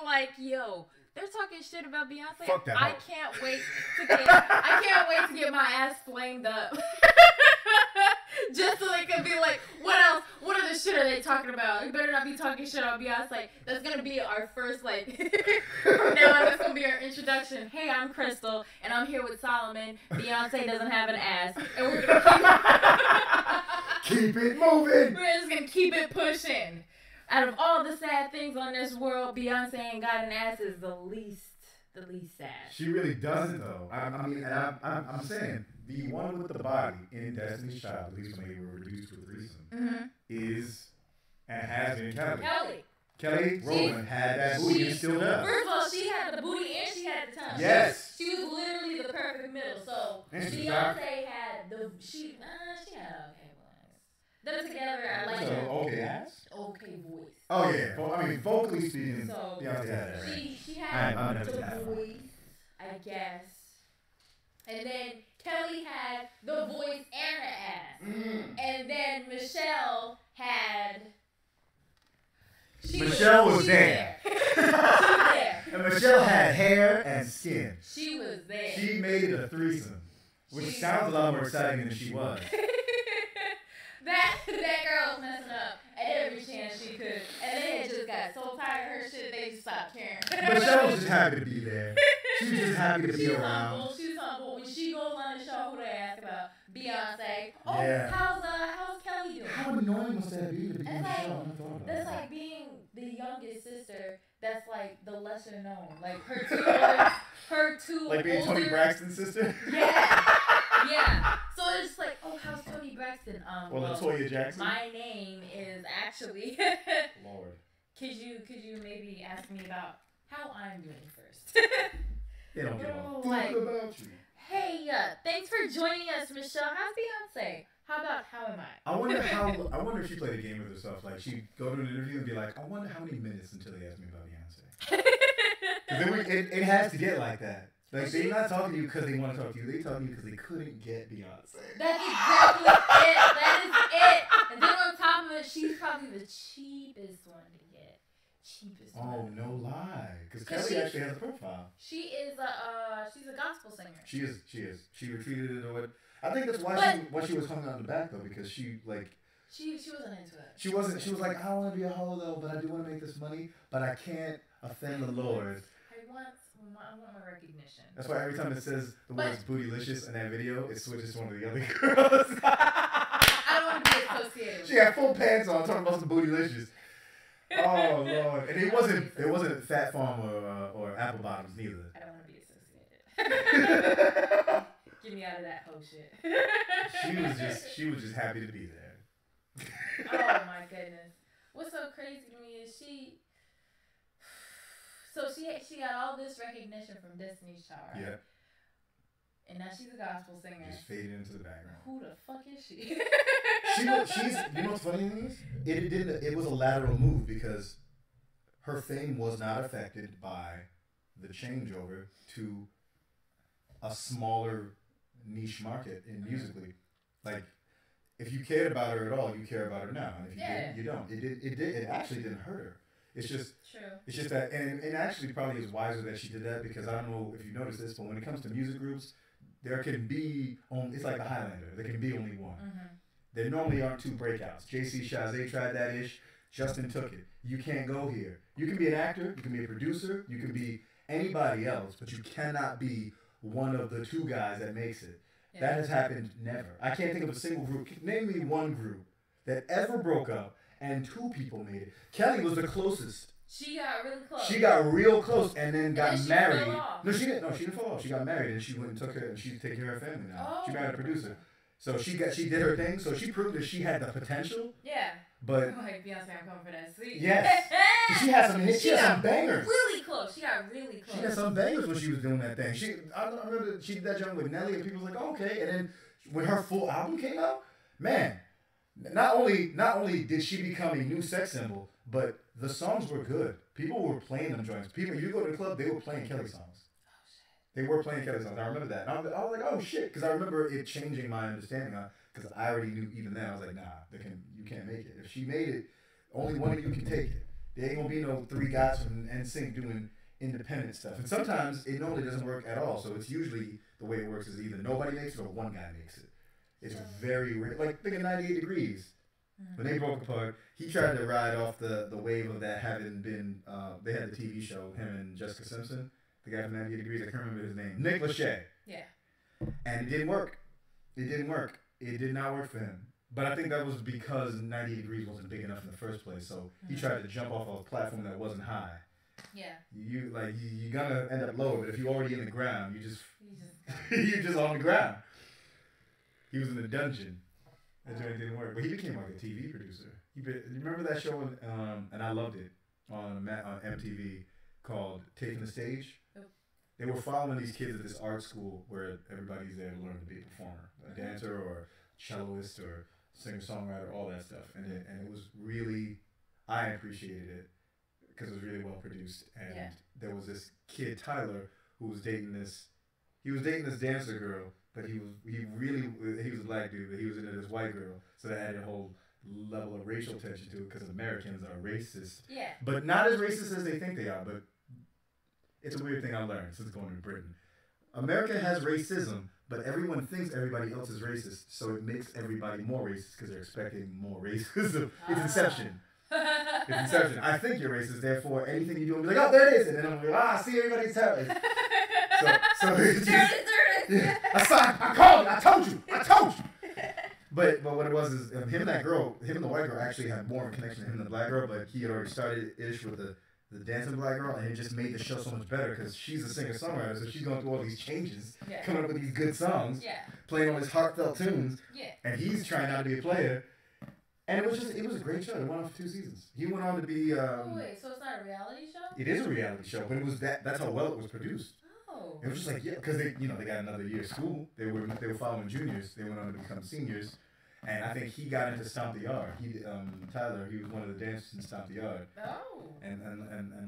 like, yo, they're talking shit about Beyonce. Fuck that. I can't wait to get my ass flamed up. Just so they could be like, what else? What other shit are they talking about? You better not be talking shit on Beyonce. That's gonna be our first, like, from now on, that's gonna be our introduction. Hey, I'm Crystal, and I'm here with Solomon. Beyonce doesn't have an ass, and we're gonna keep it moving. We're just gonna keep it pushing. Out of all the sad things on this world, Beyonce ain't got an ass is the least sad. She really doesn't, though. I'm saying the one with the body in Destiny's Child, at least when they were reduced to a threesome, is and has been Kelly. Kelly Rowland had that booty and still does. First of all, she had the booty and she had the tongue. Yes. She was literally the perfect middle. So Beyonce had she had okay voice. Them together, I like her. Okay ass? Okay voice. Oh yeah. Well, I mean, vocally speaking, so Beyonce had that. She had the voice, I guess. And then Kelly had the voice and the ass. And then Michelle had... Michelle was there. She was there. And Michelle had hair and skin. She was there. She made it a threesome, which sounds a lot more exciting than she was. that girl was messing up at every chance she could. And they had just got so tired of her shit, they just stopped caring. Michelle was just happy to be there. She was just happy to be around. She's humble. When she goes on the show, who they ask about? Beyonce. Oh, yeah. How's Kelly doing? How annoying must that be to be on the show? That's like being the youngest sister. That's like the lesser known. Like her two like being older, Toni Braxton's sister? Yeah. So it's like, oh, how's Toni Braxton? Well, Latoya Jackson. My name is actually Lord. Could you maybe ask me about how I'm doing first? They don't give a like, fuck about you. Hey, thanks for joining us, Michelle. How's Beyonce? How about how am I? I wonder if she played a game with herself. Like she'd go to an interview and be like, I wonder how many minutes until they ask me about Beyonce. Because it has to get like that. Like they're not talking to you because they want to talk to you. They talking to you because they couldn't get Beyonce. That's exactly it. That is it. And then on top of it, she's probably the cheapest one to get. Oh, no lie. Because Kelly actually has a profile. She's a gospel singer. She is. She retreated into it. I think that's why she was hung out in the back though, because she wasn't into it. She was like, I don't want to be a hoe though, but I do want to make this money, but I can't offend the Lord. I want my recognition. That's why every time it says the words bootylicious in that video, it switches to one of the other girls. I don't want to be associated. She had full pants on talking about some bootylicious. Oh Lord! And it wasn't Fat Farm or Apple Bottoms neither. I don't want to be associated. Get me out of that whole shit. She was just happy to be there. Oh my goodness! What's so crazy to me is she got all this recognition from Destiny's Child, right? Yeah. And now she's a gospel singer. Just faded into the background. Who the fuck is she? She's. You know what's funny is it was a lateral move because her fame was not affected by the changeover to a smaller niche market in musically. Like, if you cared about her at all, you care about her now. And if you didn't, you don't. It actually didn't hurt her. It's just true. It's just that, and it actually probably is wiser that she did that because I don't know if you noticed this, but when it comes to music groups, there can be only, it's like the Highlander. There can be only one. Mm-hmm. There normally aren't two breakouts. JC Chazé tried that ish. Justin took it. You can't go here. You can be an actor. You can be a producer. You can be anybody else, but you cannot be one of the two guys that makes it. Yeah. That has happened never. I can't think of a single group. Name me one group that ever broke up and two people made it. Kelly was the closest. She got really close. She got real close and then got married. Fell off. No, she didn't. No, she didn't fall off. She got married and she went and took her and she's taking care of her family now. Oh. She married a producer. So she did her thing. So she proved that she had the potential. Yeah. But like Beyonce, I'm coming for that seat. yes. She had some hits. She had some bangers. Really close. She got really close. She had some bangers when she was doing that thing. I remember she did that joint with Nelly and people was like, oh, okay. And then when her full album came out, man, not only did she become a new sex symbol, but the songs were good. People were playing them joints. You go to the club, they were playing Kelly songs. They were playing Kelly songs. I remember that. And I was like, oh shit, because I remember it changing my understanding on. Because I already knew even then. I was like, nah, you can't make it. If she made it, only one of you can take it. There ain't gonna be no three guys from NSYNC doing independent stuff. And sometimes it normally doesn't work at all. So it's usually the way it works is either nobody makes it or one guy makes it. It's very rare. Like, think of 98 Degrees. When they broke apart, he tried to ride off the wave of that having been, they had the TV show, him and Jessica Simpson, the guy from 98 Degrees, I can't remember his name, Nick Lachey. Yeah. And it didn't work. It didn't work. It did not work for him. But I think that was because 98 Degrees wasn't big enough in the first place, so he tried to jump off a platform that wasn't high. Yeah. You're gonna end up low, but if you're already in the ground, you're just on the ground. He was in the dungeon. That joint didn't work, but he became like a TV producer. You remember that show, and I loved it, on MTV, called Taking the Stage? Nope. They were following these kids at this art school where everybody's there to learn to be a performer, a dancer or celloist or singer-songwriter, all that stuff. And it was really, I appreciated it because it was really well produced. And there was this kid, Tyler, who was dating this dancer girl. But he was a black dude, but he was into this white girl. So that added a whole level of racial tension to it because Americans are racist. Yeah. But not as racist as they think they are. But it's a weird thing I learned since going to Britain. America has racism, but everyone thinks everybody else is racist. So it makes everybody more racist because they're expecting more racism. It's Inception. It's Inception. I think you're racist, therefore anything you do, I'm like, oh, there it is. And then I'm like, I see everybody's terrorist. So it's just... Yeah. I called you. I told you. But what it was is him and the white girl actually had more of a connection to him than the black girl. But he had already started ish with the dancing black girl, and it just made the show so much better because she's a singer-songwriter, so she's going through all these changes, coming up with these good songs, playing all these heartfelt tunes, and he's trying not to be a player. And it was a great show. It went on for 2 seasons. He went on to be. Wait, so it's not a reality show? It is a reality show, but it was that's how well it was produced. It was just like, because they got another year of school. They were following juniors. They went on to become seniors, and I think he got into Stomp the Yard. Tyler, he was one of the dancers in Stomp the Yard. Oh. And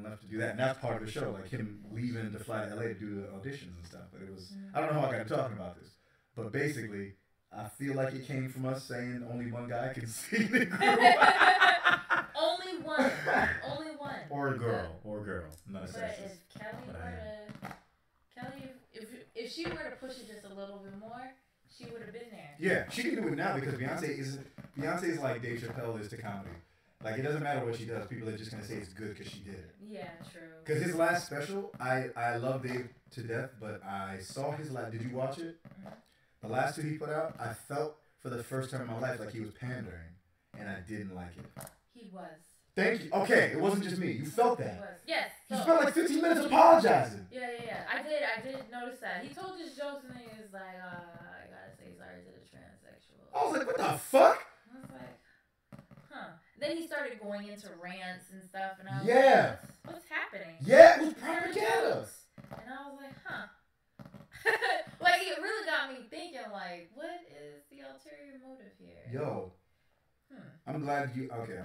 left to do that, and that's part of the show, like him leaving to fly to LA to do the auditions and stuff. But it was, I don't know how I got to talking about this, but basically, I feel like it came from us saying only one guy can sing the group. Only one. Or a girl. Not a But if if she were to push it just a little bit more, she would have been there. Yeah, she can do it now because Beyonce is like Dave Chappelle is to comedy. Like, it doesn't matter what she does. People are just going to say it's good because she did it. Yeah, true. Because his last special, I love Dave to death, but I saw his last... Did you watch it? Mm-hmm. The last 2 he put out, I felt for the first time in my life like he was pandering, and I didn't like it. He was. Thank you. Okay, it wasn't just me. You felt that. He was. Yes. You spent like 15 minutes apologizing. Yeah. I did notice that. He told his jokes and he was like, I gotta say sorry to the transsexual. I was like, what the fuck? I was like, huh. Then he started going into rants and stuff, and I was like, what's happening? Yeah, it was propaganda. And I was like, huh. Like, it really got me thinking, like, what is the ulterior motive here? Yo. I'm glad you. Okay,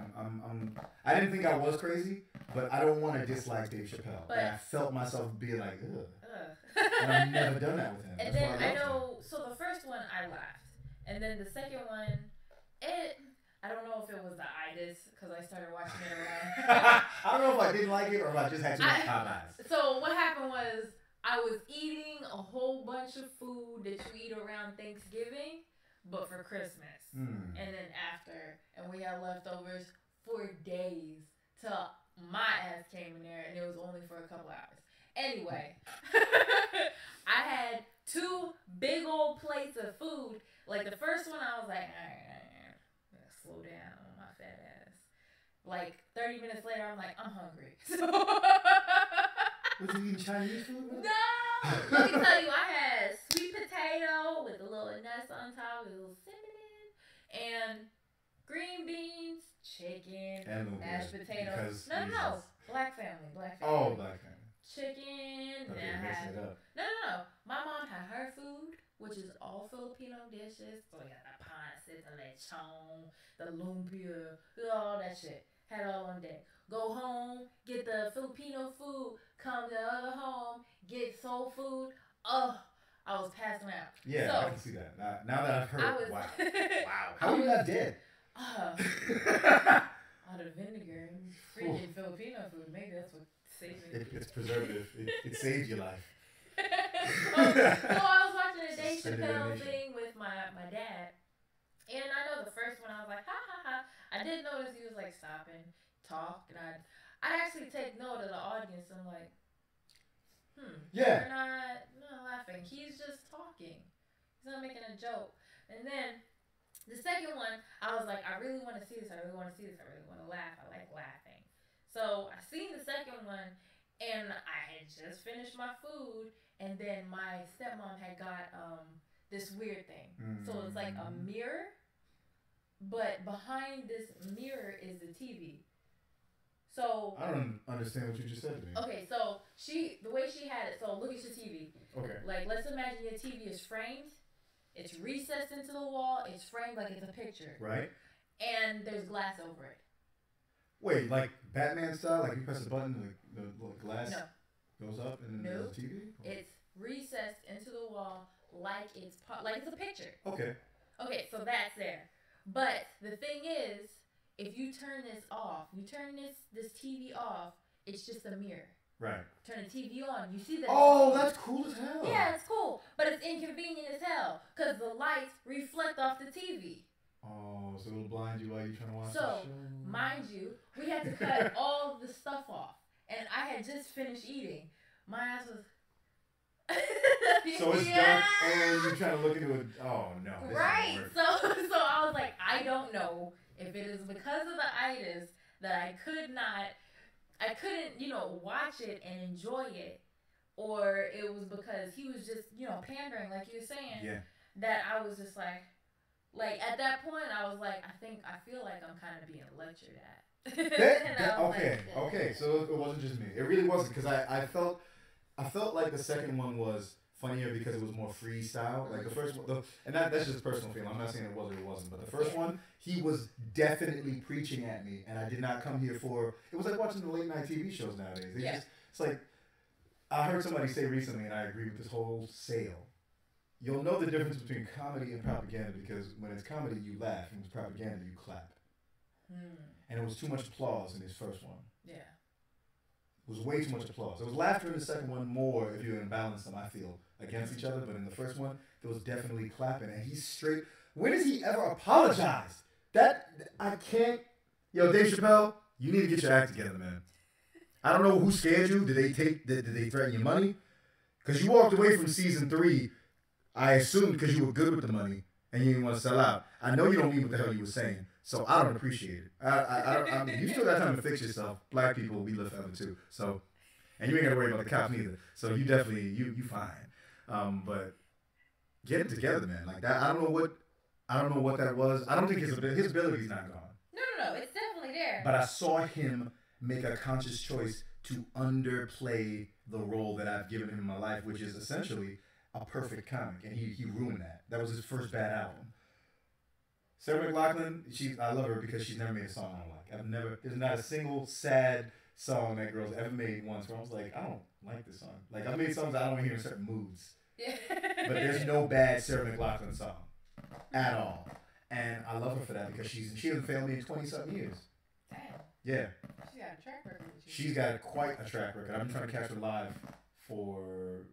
I didn't think I was crazy, but I don't want to dislike Dave Chappelle. But I felt myself being like, ugh. And I've never done that with him. And then I know. So the first one I laughed, and then the second one, I don't know if it was the itis because I started watching it around. I don't know if I didn't like it or if I just had too much eyes. So what happened was I was eating a whole bunch of food that you eat around Thanksgiving, but for Christmas. And then after, and we had leftovers for days till my ass came in there, and it was only for a couple hours. Anyway, I had 2 big old plates of food. Like, the first one, I was like, all right, slow down on my fat ass. Like, 30 minutes later, I'm like, I'm hungry. Was you eating Chinese food? No! Let me tell you, I had sweet potato with a little nuts on top, with a little cinnamon, and green beans, chicken, and mashed potatoes. No. Black family. Oh, black family. Chicken. Okay, mixing it up. No. My mom had her food, which is all Filipino dishes. So we got the pancit, the lechon, the lumpia, all that shit. Had all on deck. Go home, get the Filipino food. Come to the other home, get soul food. Oh, I was passing out. Yeah, so, I can see that. Now that I've heard, wow. How are you not dead? Out of vinegar and freaking Filipino food. Maybe that's what saved me. It's preservative. It saved your life. So I was watching a Dave Chappelle thing with my dad, And I know the first one I was like, ha ha ha. I did notice he was like stopping, talk, and I'd actually take note of the audience. I'm like, yeah, they're not laughing. He's just talking. He's not making a joke. And then the second one, I was like, I really want to see this. I really want to see this. I really want to laugh. I like laughing. So I seen the second one, and I had just finished my food, and then my stepmom had got this weird thing. So it's like a mirror, but behind this mirror is the TV. So I don't understand what you just said to me. Okay, so the way she had it, so look at your TV. Okay. Like, let's imagine your TV is framed. It's recessed into the wall. It's framed like it's a picture. Right. And there's glass over it. Wait, like Batman style? Like you press a button, the glass goes up and then there's a TV? Or? It's recessed into the wall like it's a picture. Okay. Okay, so that's there. But the thing is, if you turn this off, you turn this TV off, it's just a mirror. Right. Turn the TV on, you see that. Oh, that's cool as hell. Yeah, it's cool, but it's inconvenient as hell because the lights reflect off the TV. Oh, so it'll blind you while you're trying to watch the So, show. mind you, we had to cut all the stuff off, and I had just finished eating. My ass was. So it's dark, and you're trying to look into it. Oh no! Right. So I was like, I don't know if it is because of the itis that I couldn't, watch it and enjoy it, or it was because he was just, pandering, like you were saying. Yeah. That I was just like at that point, I was like, I feel like I'm kind of being lectured at. Okay. So it wasn't just me. It really wasn't, because I felt like the second one was funnier because it was more freestyle. Like the first one, and that's just personal feeling. I'm not saying it was or it wasn't, but the first one, he was definitely preaching at me, and I did not come here for. It was like watching the late night TV shows nowadays. It's like I heard somebody say recently, and I agree with this whole sale. You'll know the difference between comedy and propaganda, because when it's comedy, you laugh, and when it's propaganda, you clap. And it was too much applause in his first one. Yeah. It was way too much applause. There was laughter in the second one more if you imbalance them, I feel, against each other. But in the first one, there was definitely clapping. And he's straight. When has he ever apologized? I can't. Yo, Dave Chappelle, you need to get your act together, man. I don't know who scared you. Did they threaten your money? Because you walked away from season 3, I assumed because you were good with the money and you didn't want to sell out. I know you don't mean what the hell you were saying. So I don't appreciate it. I mean, you still got time to fix yourself. Black people, we live forever too. So, and you ain't got to worry about the cops neither. So you definitely, you fine. But get it together, man. Like that, I don't know what that was. I don't think his ability's not gone. No, it's definitely there. But I saw him make a conscious choice to underplay the role that I've given him in my life, which is essentially a perfect comic, and he ruined that. That was his first bad album. Sarah McLachlan, I love her because she's never made a song I don't like. There's not a single sad song that girl's ever made once where I was like, I don't like this song. Like, I've made songs I don't hear in certain moods. Yeah. But there's no bad Sarah McLachlan song at all. And I love her for that because she hasn't failed me in 20-something years. Damn. Yeah. She's got a track record. She's got quite a track record. I've been trying to catch her live for...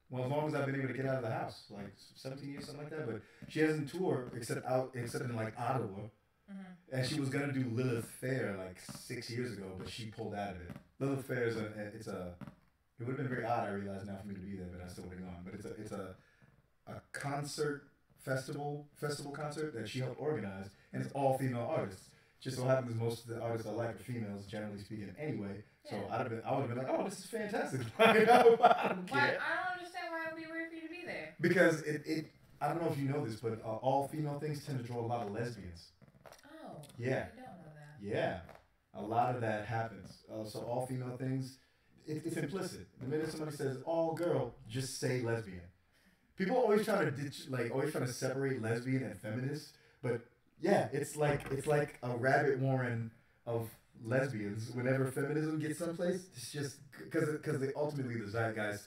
Well, as long as I've been able to get out of the house, like 17 years, something like that. But she hasn't toured except in like Ottawa. Mm-hmm. And she was gonna do Lilith Fair like 6 years ago, but she pulled out of it. Lilith Fair is it would have been very odd, I realize now, for me to be there, but I still would have gone. But it's a concert festival concert that she helped organize, and it's all female artists. Just so happens most of the artists I like are females, generally speaking, anyway. So I would have been like, oh, this is fantastic. I don't care. I don't understand why it would be weird for you to be there. Because I don't know if you know this, but all female things tend to draw a lot of lesbians. Oh. Yeah. I don't know that. Yeah. A lot of that happens. So all female things, it's implicit. The minute somebody says all girl, just say lesbian. People always try to separate lesbian and feminist, but yeah, it's like a rabbit warren of lesbians. Whenever feminism gets someplace, it's just because ultimately the zeitgeist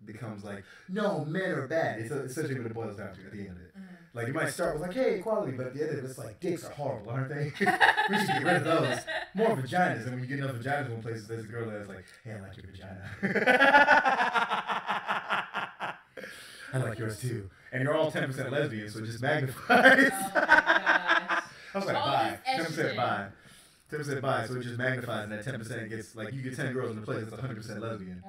becomes like, no, men are bad. It's essentially what it boils down to at the end of it. Mm-hmm. Like, you might start with like, hey, equality, but at the end of it, it's like, dicks are horrible, aren't they? We should get rid of those. More vaginas. And when you get enough vaginas in one place, there's a girl that's like, hey, I like your vagina. I like yours too. and you're all 10% lesbian, so it just magnifies. Oh my gosh. I was like, All bye. this 10% estrogen. bye. 10% bye, so it just magnifies, and that 10% gets, like, you get 10 girls in the place, it's 100% lesbian.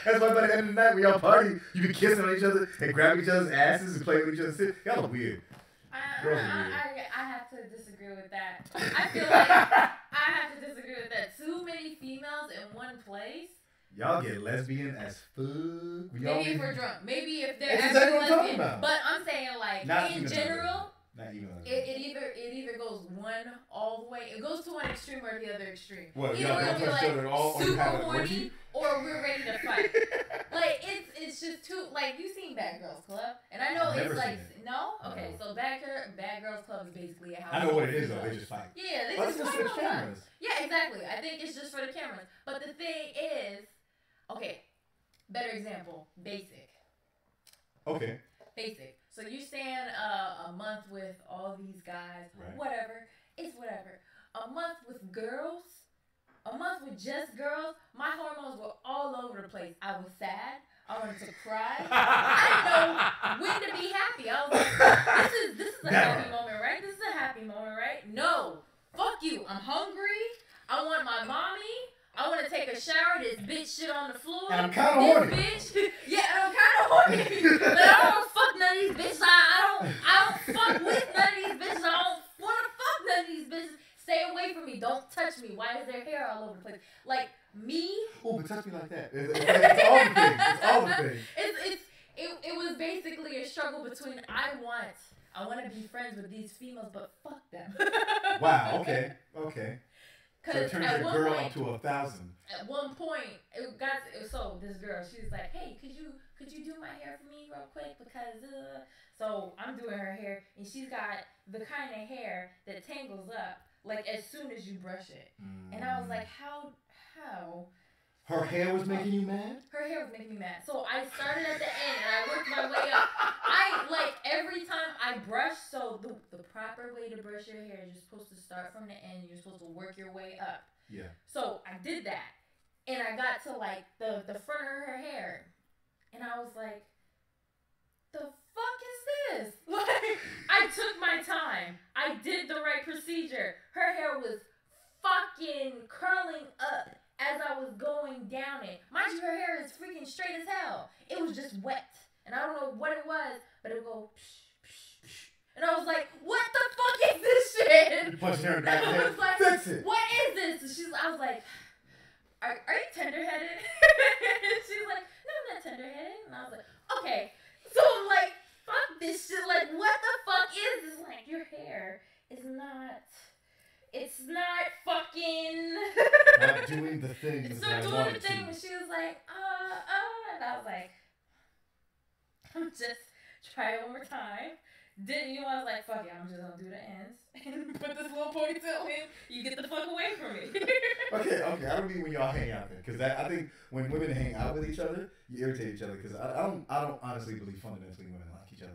That's why by the end of the night, we all party, you be kissing on each other, and grab each other's asses, and play with each other. Y'all are weird. Girls are weird. I have to disagree with that. I feel like I have to disagree with that. Too many females in one place. Y'all get lesbian as fuck. Maybe if we're drunk. Maybe if they're That's actually exactly what I'm talking lesbian. about. But I'm saying, like, Not in even general, not even it either goes one all the way. It goes to one extreme or the other extreme. What, Either y'all we're don't gonna be touch each other at all, or you super have a horny, orgy? or we're ready to fight. Like, it's just too, like, you've seen Bad Girls Club, and I know I've never it's like, seen it. no? Okay, so Bad Girls Club is basically a house. I know what it is, though. They just fight. Yeah, they But just it's fight for the all the time. cameras. Yeah, exactly. I think it's just for the cameras. But the thing is, okay, better example, basic. Okay. Basic. So you stand a month with all these guys, Right. whatever. It's whatever. A month with girls, a month with just girls, my hormones were all over the place. I was sad. I wanted to cry. I didn't know when to be happy. I was like, this is a happy moment, right? This is a happy moment, right? No. Fuck you. I'm hungry. I want my mommy. I want to take a shower. This bitch shit on the floor. And I'm kind of horny. This bitch. Yeah, and I'm kind of horny. But I don't fuck none of these bitches. I don't fuck with none of these bitches. I don't want to fuck none of these bitches. Stay away from me. Don't touch me. Why is there hair all over the place? Like, me. Oh, but touch me like that. It's all the things. It's all the things. It was basically a struggle between I want to be friends with these females, but fuck them. Wow. Okay. Okay. So it turns at your one girl point, up to 1,000. At one point, so this girl, she was like, hey, could you do my hair for me real quick? Because, so I'm doing her hair, and she's got the kind of hair that tangles up, like, as soon as you brush it. And I was like, how? Her hair was making you mad? Her hair was making me mad. So I started at the end, and I worked my way up. Every time I brush, so the proper way to brush your hair is you're supposed to start from the end, you're supposed to work your way up. Yeah. So I did that, and I got to, like, the front of her hair, and I was like, the fuck is this? Like, I took my time. I did the right procedure. Her hair was fucking curling up as I was going down it. Mind you, her hair is freaking straight as hell. It was just wet. And I don't know what it was, but it would go psh, psh, psh. And I was like, what the fuck is this shit? You punched her in the back of the And I head. was like, Fix it. what is this? And I was like, are you tender-headed? She's like, no, I'm not tender-headed. And I was like, okay. So I'm like, fuck this shit. Like, what the fuck is this? Like, your hair is not... It's not fucking... Not doing the things It's that not I doing wanted the thing. to. And she was like, and I was like, I'm just try it one more time. I was like, fuck it, I'm just gonna do the ends and put this little ponytail in. You get the fuck away from me. Okay. I don't mean when y'all hang out then, because I think when women hang out with each other, you irritate each other. Because I don't honestly believe fundamentally women like each other.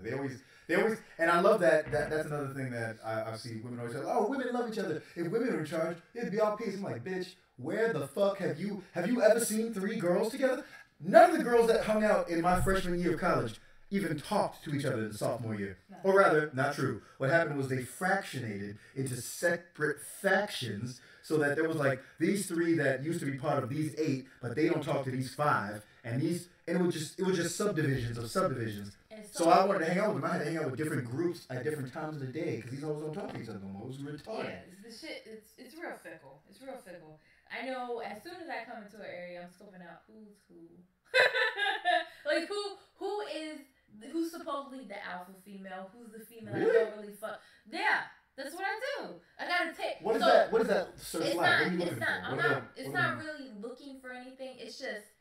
They always, and I love that. That's another thing that I see women always say. Oh, women love each other. If women were in charge, it'd be all peace. I'm like, bitch, where the fuck have you ever seen 3 girls together? None of the girls that hung out in my freshman year of college even talked to each other in the sophomore year. No. Or rather, not true. What happened was they fractionated into separate factions so that there was like these 3 that used to be part of these 8, but they don't talk to these 5, and it was just subdivisions of subdivisions. So I wanted to hang out with them. I had to hang out with different groups at different times of the day because these hoes don't talk to each other no more. It was retarded. Yeah, the shit, it's real fickle. It's real fickle. I know as soon as I come into an area, I'm scoping out who's who. Like, who's supposedly the alpha female, who's the female Really? I don't really fuck. Yeah, that's what I do. I gotta take. What is that search It's like? not. What are you It's looking not. for? It's not really looking for anything. It's just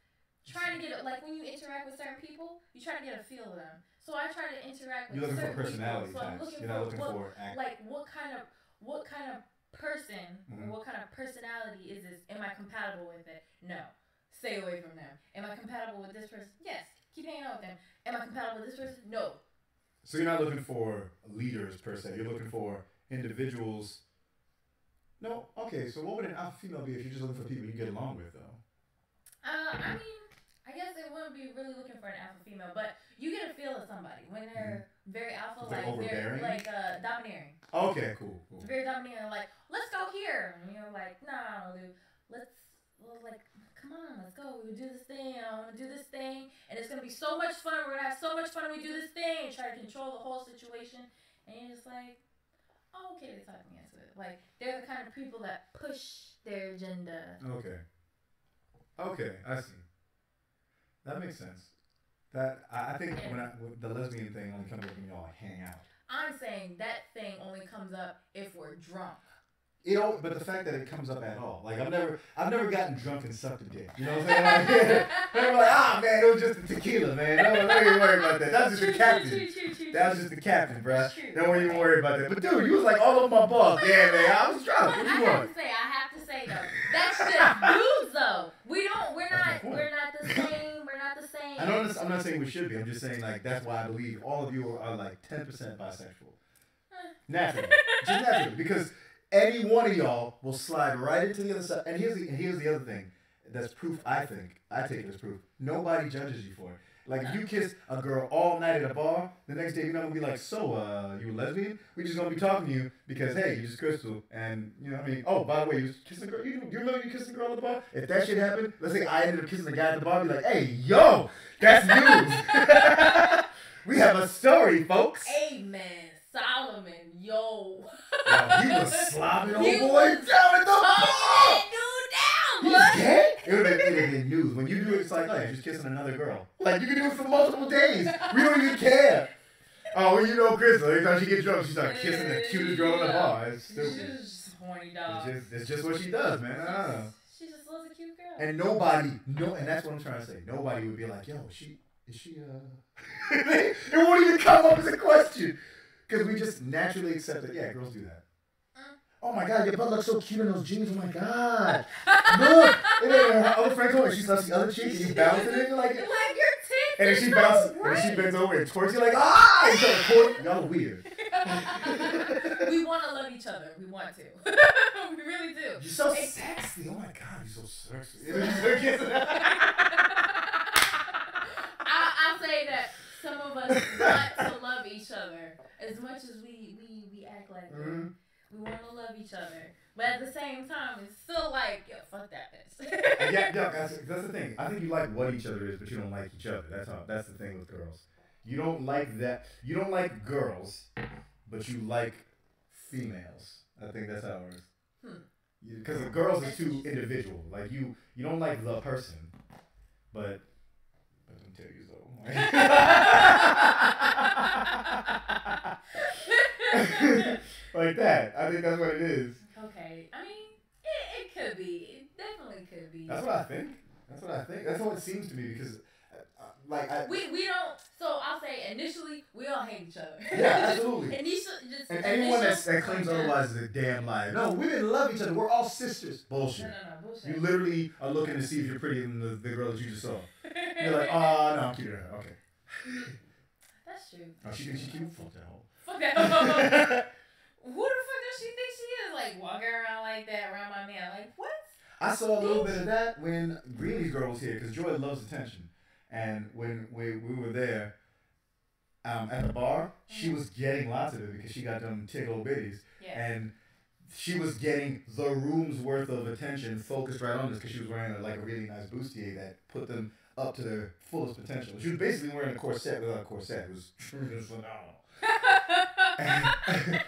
trying to get like when you interact with certain people, you try to get a feel of them. So I try to interact with You're looking certain for personality people. So I'm types. looking You're not looking what, for act. like what kind of person Mhm. or what kind of personality is this? Am I compatible with it? No. Stay away from them. Am I compatible with this person? Yes. Keep hanging out with them. Am I compatible with this person? No. So you're not looking for leaders per se. You're looking for individuals. No. Okay. So what would an alpha female be if you're just looking for people you get along with, though? I mean, I guess it wouldn't be really looking for an alpha female, but you get a feel of somebody when they're very alpha, like they're like domineering. Okay, cool. Very domineering, like let's go here, and you're like, nah, dude, like come on, let's go. We do this thing. I want to do this thing, and it's gonna be so much fun. We're gonna have so much fun when we do this thing and try to control the whole situation. And you're just like, oh, okay, they talked me into it. Like they're the kind of people that push their agenda. Okay, I see. That makes sense. That I think when the lesbian thing only comes up when y'all hang out. I'm saying that thing only comes up if we're drunk. But the fact that it comes up at all, like I've never gotten drunk and sucked a dick. You know what I'm saying? They're like, man, it was just the tequila, man. Don't even worry about that. That was just the captain. That was just the captain, bro. Don't even worry about that. But dude, you was like all over my balls. Yeah, man, I was drunk. What you want? I have to say though, that's just dudes though. We're not the same. We're not the same. I'm not saying we should be. I'm just saying like that's why I believe all of you are like 10% bisexual. Naturally, just naturally, because any one of y'all will slide right into the other side. And here's the other thing. That's proof, I think. I take it as proof. Nobody judges you for it. Like, if you kiss a girl all night at a bar, the next day you're not going to be like, so, you a lesbian? We just going to be talking to you because, hey, you just Crystal. And, you know what I mean? Oh, by the way, you kissing a girl? You know you kissing a girl at the bar? If that shit happened, let's say I ended up kissing a guy at the bar, I'd be like, hey, yo, that's news. We have a story, folks. Amen. Solomon, yo. He was slobbing old boy down at the bar. He's gay? It would have been news. When you do it, it's like, oh, you're just kissing another girl. Like, you can do it for multiple days. We don't even care. Oh, well, you know Crystal. Every time she gets drunk, she starts kissing the cutest girl in the bar. It's stupid. She's just horny dog. It's just what she does, man. I don't know. She just loves a cute girl. And and that's what I'm trying to say. Nobody would be like, yo, is she, it won't even come up as a question. Because we just naturally accept it. Yeah, girls do that. Oh my God, your butt looks so cute in those jeans. Oh my God. Look. And then her other friend told her, she loves the other cheek and he's bouncing it. Like your tits. And then she bounces, and then she bends over and twerks you like, ah! And so y'all are weird. We want to love each other. We want to. We really do. You're so sexy. Oh my God, you're so sexy. I'll say that some of us want to love each other as much as we act like we want to love each other. But at the same time, it's still like, yo, fuck that bitch. Yeah, that's the thing. I think you like what each other is, but you don't like each other. That's the thing with girls. You don't like that. You don't like girls, but you like females. I think that's how it is. Because the girls is too individual. Like you don't like the person, but let me tell you so. Like that. I think that's what it is. Okay. I mean, it could be. It definitely could be. That's what I think. That's what it seems to me because, we don't. So I'll say initially we all hate each other. Yeah, absolutely. And anyone that claims otherwise is a damn liar. No, women love each other. We're all sisters. Bullshit. No, bullshit. You literally are looking to see if you're prettier than the girl that you just saw. You're like, oh no, I'm cuter than her. Okay. That's true. Oh, she thinks she's cute. Fuck that hoe. Fuck that hoe. Who the fuck does she think she is? Like walking around like that around my man? Like what? I saw a little bit of that when Greenlee's girl was here because Joy loves attention, and when we were there at the bar, she was getting lots of it because she got them tickle bitties, and she was getting the room's worth of attention focused right on this because she was wearing a really nice bustier that put them up to their fullest potential. She was basically wearing a corset without a corset. It was phenomenal.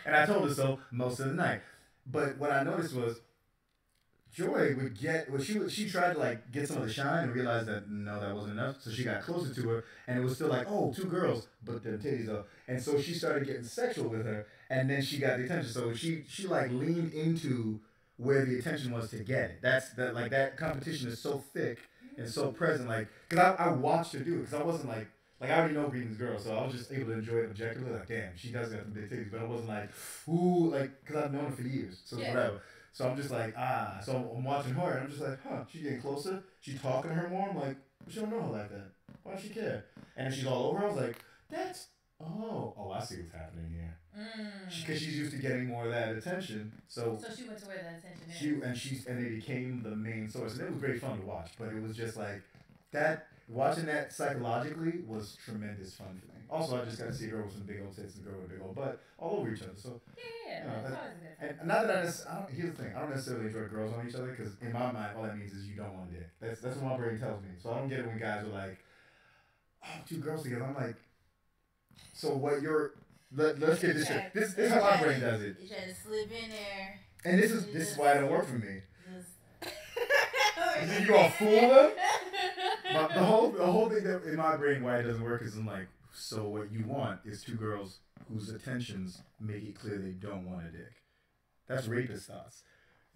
And I told her so most of the night. But what I noticed was Joy would she tried to get some of the shine and realized that no, that wasn't enough. So she got closer to her and it was still like, oh, two girls, but their titties up. And so she started getting sexual with her and then she got the attention. So she leaned into where the attention was to get it. That competition is so thick and so present. Because I watched her do it because I wasn't I already know Green's girl, so I was just able to enjoy it objectively. Like, damn, she does have some big titties, but I wasn't ooh, because I've known her for years, so whatever. So I'm just so I'm watching her, and I'm just like, huh, she's getting closer. She's talking to her more. I'm like, but she don't know her like that. Why does she care? And then she's all over her. I was like, I see what's happening here. Because she's used to getting more of that attention. So she went to where that attention is. And it became the main source, and it was very fun to watch. But it was just like that. watching that psychologically was tremendous fun for me. Also, I just got to see a girl with some big old tits and a girl with a big old butt all over each other. So and not that here's the thing, I don't necessarily enjoy girls on each other because in my mind, all that means is you don't want a dick. That's what my brain tells me. So I don't get it when guys are like, oh, two girls together. I'm like, so what you're. Let's get this shit. This is how my brain does it. You try to slip in there. And this is why it don't work for me. You gonna fool them? But the whole thing that in my brain why it doesn't work is I'm like, so what you want is two girls whose attentions make it clear they don't want a dick. That's rapist thoughts.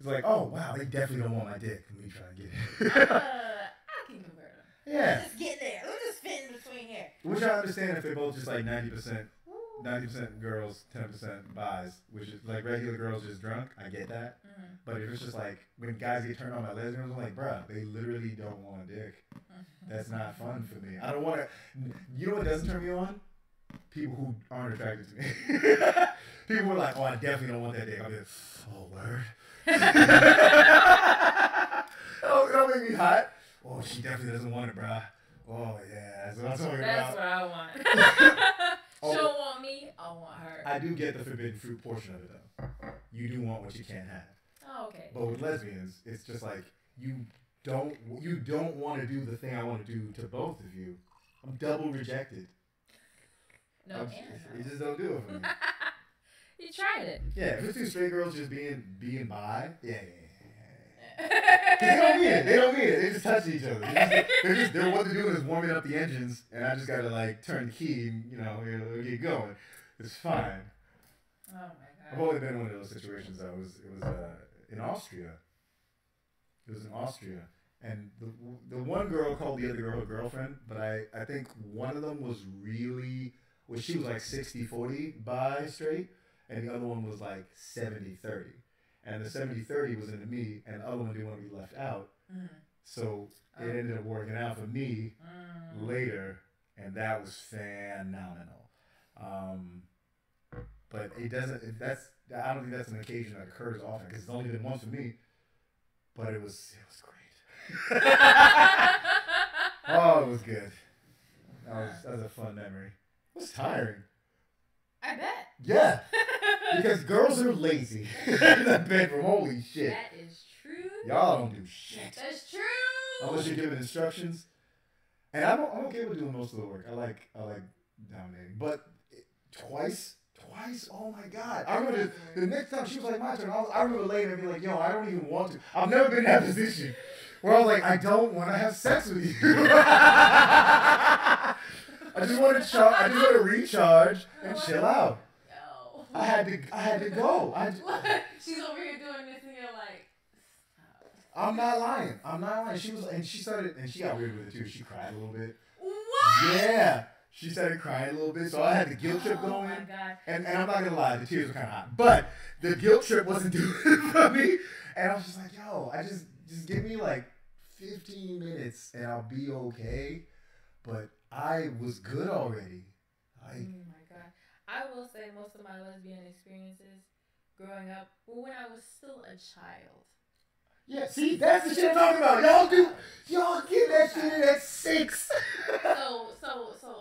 It's like, oh wow, they definitely don't want my dick. Let me try and get it. I can convert them. Yeah. Let's get there. Let's just fit in between here. Which I understand if they're both just like 90% girls, 10% buys, which is like regular girls just drunk. I get that. Mm-hmm. But if it's just like when guys get turned on by lesbians, I'm like, bruh, they literally don't want a dick. That's not fun for me. I don't want to. You know what doesn't turn me on? People who aren't attracted to me. People who are like, oh, I definitely don't want that dick. I'll be like, oh, word. That'll make me hot. Oh, she definitely doesn't want it, bruh. Oh, yeah. That's what I'm talking about. That's what I want. She don't want me, I want her. I do get the forbidden fruit portion of it, though. You do want what you can't have. Oh, okay. But with lesbians, it's just like, you don't want to do the thing I want to do to both of you. I'm double rejected. No, you just don't do it for me. You tried it. Yeah, if it's two straight girls just being bi, yeah. They don't mean it. They just touch each other. They're what they're doing is warming up the engines, and I just gotta like turn the key, and it'll get going. It's fine. Oh my god. I've only been in one of those situations. It was in Austria. It was in Austria, and the one girl called the other girl her girlfriend, but I think one of them was she was like 60-40 bi straight, and the other one was like 70-30. And the 70-30 was into me, and the other one didn't want to be left out. Mm. So it ended up working out for me later, and that was phenomenal. But it doesn't. I don't think that's an occasion that occurs often because it's only been once for me. But it was great. Oh, it was good. That was a fun memory. It was tiring. I bet. Yeah. Because girls are lazy in the bedroom. Holy shit. That is true. Y'all don't do shit. That's true. Unless you're giving instructions. And I'm okay with doing most of the work. I like dominating. But twice, oh my God. I remember the next time she was like, my turn, I remember laying and being like, yo, I don't even want to. I've never been in that position where I was like, I don't want to have sex with you. I just want to recharge and chill out. I had to go. She's over here doing this and you're like, stop. I'm not lying. She got weird with it too. She cried a little bit. What? Yeah. She started crying a little bit, so I had the guilt trip going. Oh my God. And I'm not gonna lie, the tears were kind of hot. But the guilt trip wasn't doing it for me. And I was just like, yo, I just give me like 15 minutes and I'll be okay. But I was good already. Oh my God. I will say most of my lesbian experiences growing up were when I was still a child. Yeah, see, that's the shit I'm talking about. Y'all get that shit in at 6. So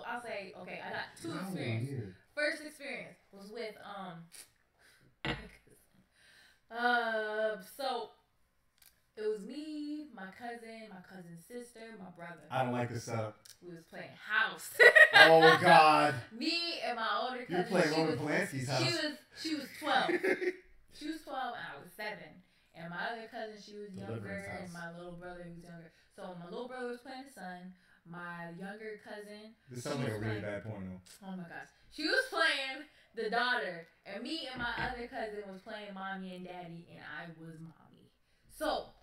I'll say, okay, I got 2 experiences. First experience was with so it was me, my cousin's sister, my brother. I don't like this setup. We was playing house. Oh God. Me and my older cousin. You're playing Roman Polanski's house. She was 12. She was 12 and I was 7. And my other cousin, she was younger, and my little brother was younger. So my little brother was playing the son. My younger cousin. This sounds like a really bad porno. Oh my gosh. She was playing the daughter, and me and my other cousin was playing mommy and daddy, and I was mommy. So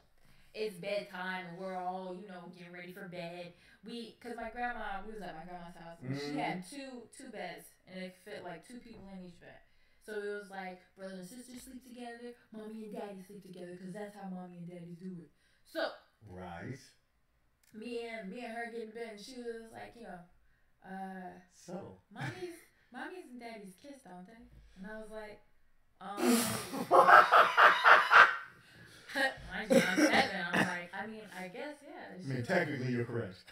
it's bedtime, and we're all, getting ready for bed. We was at my grandma's house, and she had two beds, and it fit like 2 people in each bed. So it was like brother and sister sleep together, mommy and daddy sleep together, because that's how mommy and daddy do it. So right. Me and her get in bed, and she was like, so mommy's and daddy's kiss, don't they? And I was like, I'm 7. I'm like, I mean, I guess, yeah. I mean, technically, you're correct.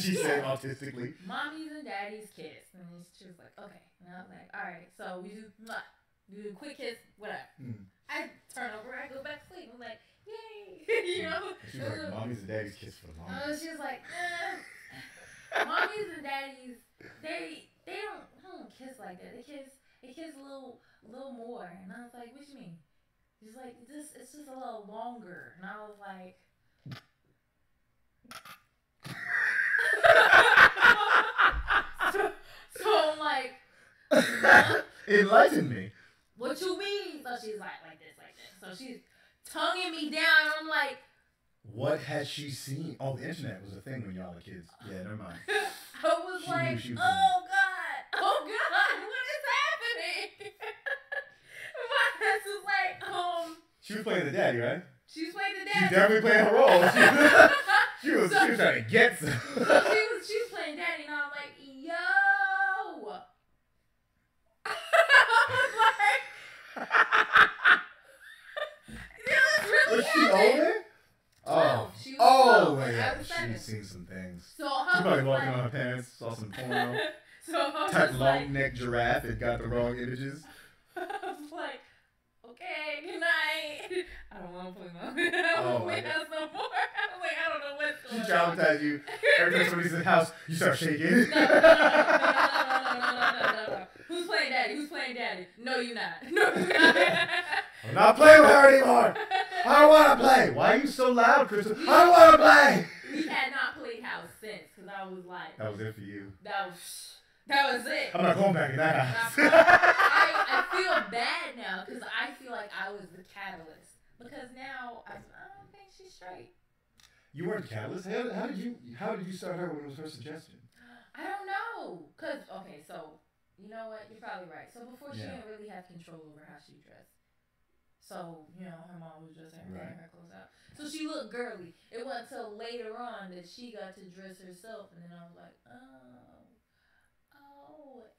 She said autistically. Mommy's and daddy's kiss. And she was like, okay. And I was like, all right. So we do a quick kiss, whatever. I turn over, I go back to sleep. I'm like, yay. You know? She was like, mommy's and daddy's kiss for the longest. She was like, mommy's and daddy's, they don't kiss like that. They kiss a little more. And I was like, what you mean? She's like, it's just a little longer. And I was like, so I'm like, enlighten me. What you mean? So she's like this. So she's tonguing me down. I'm like, what has she seen? Oh, the internet was a thing when y'all were kids. Yeah, never mind. I was like, oh God, what is happening? My ass was like, She was playing the daddy, right? She was playing the daddy. She was definitely playing her role. She was trying to get some. She was playing daddy, and I was like, yo. Was she older? Oh, she she's seen some things. So she probably walked in on her parents, saw some porno. Typed long neck giraffe and got the wrong images. I was like, okay, good night. I don't want to play no more. I don't know what's going on. She traumatized you. Every time somebody's in the house, you start shaking. No. Who's playing daddy? No, you're not. I'm not playing with her anymore. I don't want to play. Why are you so loud, Crystal? I don't want to play. We had not played house since, because I was like, that was it for you. That was it. I'm not going back in that house. I feel bad now, because I feel like I was the catalyst. Because now, I don't think she's straight. You weren't the catalyst? How did you start her when it was her suggestion? I don't know. Because, okay, so, you know what? You're probably right. So before, she didn't really have control over how she dressed. So, her mom was just her clothes out. So she looked girly. It wasn't until later on that she got to dress herself. And then I was like, oh,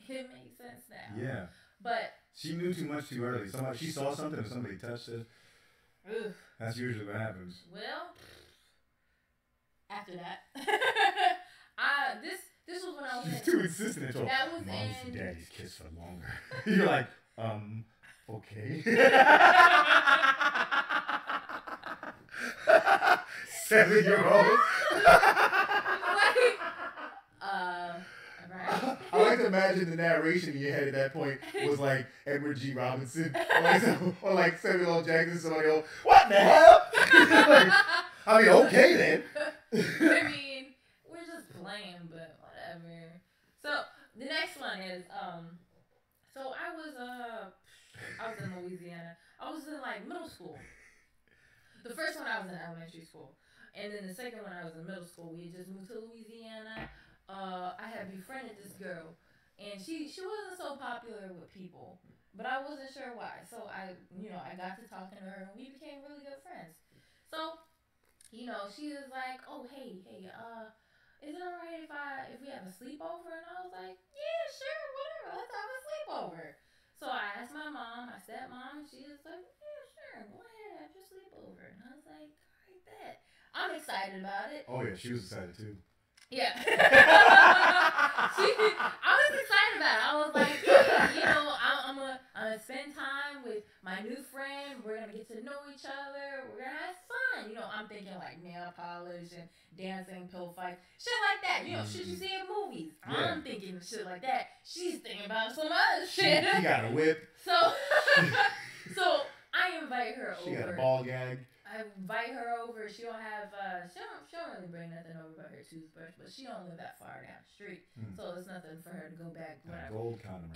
it makes sense now. Yeah. But she knew too much too early. She saw something and somebody touched it. Oof. That's usually what happens. Well, after that, this was when I was. She's too insistent. That was Mom's and daddy's kiss for longer. You're like, okay. 7-year-old. Right. I like to imagine the narration in your head at that point was like Edward G. Robinson or like Samuel L. Jackson. Somebody else, what the hell? Okay then. I mean, we're just playing, but whatever. So the next one is so I was in Louisiana. I was in like middle school. The first one I was in elementary school, and then the second one I was in middle school. We had just moved to Louisiana. I had befriended this girl, and she wasn't so popular with people, but I wasn't sure why. So I got to talking to her, and we became really good friends. So, she was like, "Oh, hey, is it alright if we have a sleepover?" And I was like, "Yeah, sure, whatever. Let's have a sleepover." So I asked my mom, my stepmom, and she was like, "Yeah, sure, go ahead, have your sleepover." And I was like, "Alright, bet." I'm excited about it. Oh yeah, she was excited too. Yeah. I was excited about it. I was like, I'm gonna spend time with my new friend. We're gonna get to know each other. We're gonna have fun. I'm thinking like nail polish and dancing, pill fights, shit like that. Shit you see in movies. Yeah. I'm thinking shit like that. She's thinking about some other shit. She got a whip. So I invite her over. She got a ball gag. I invite her over. She don't really bring nothing over but her toothbrush, but she don't live that far down the street, so it's nothing for her to go back. Gold condom.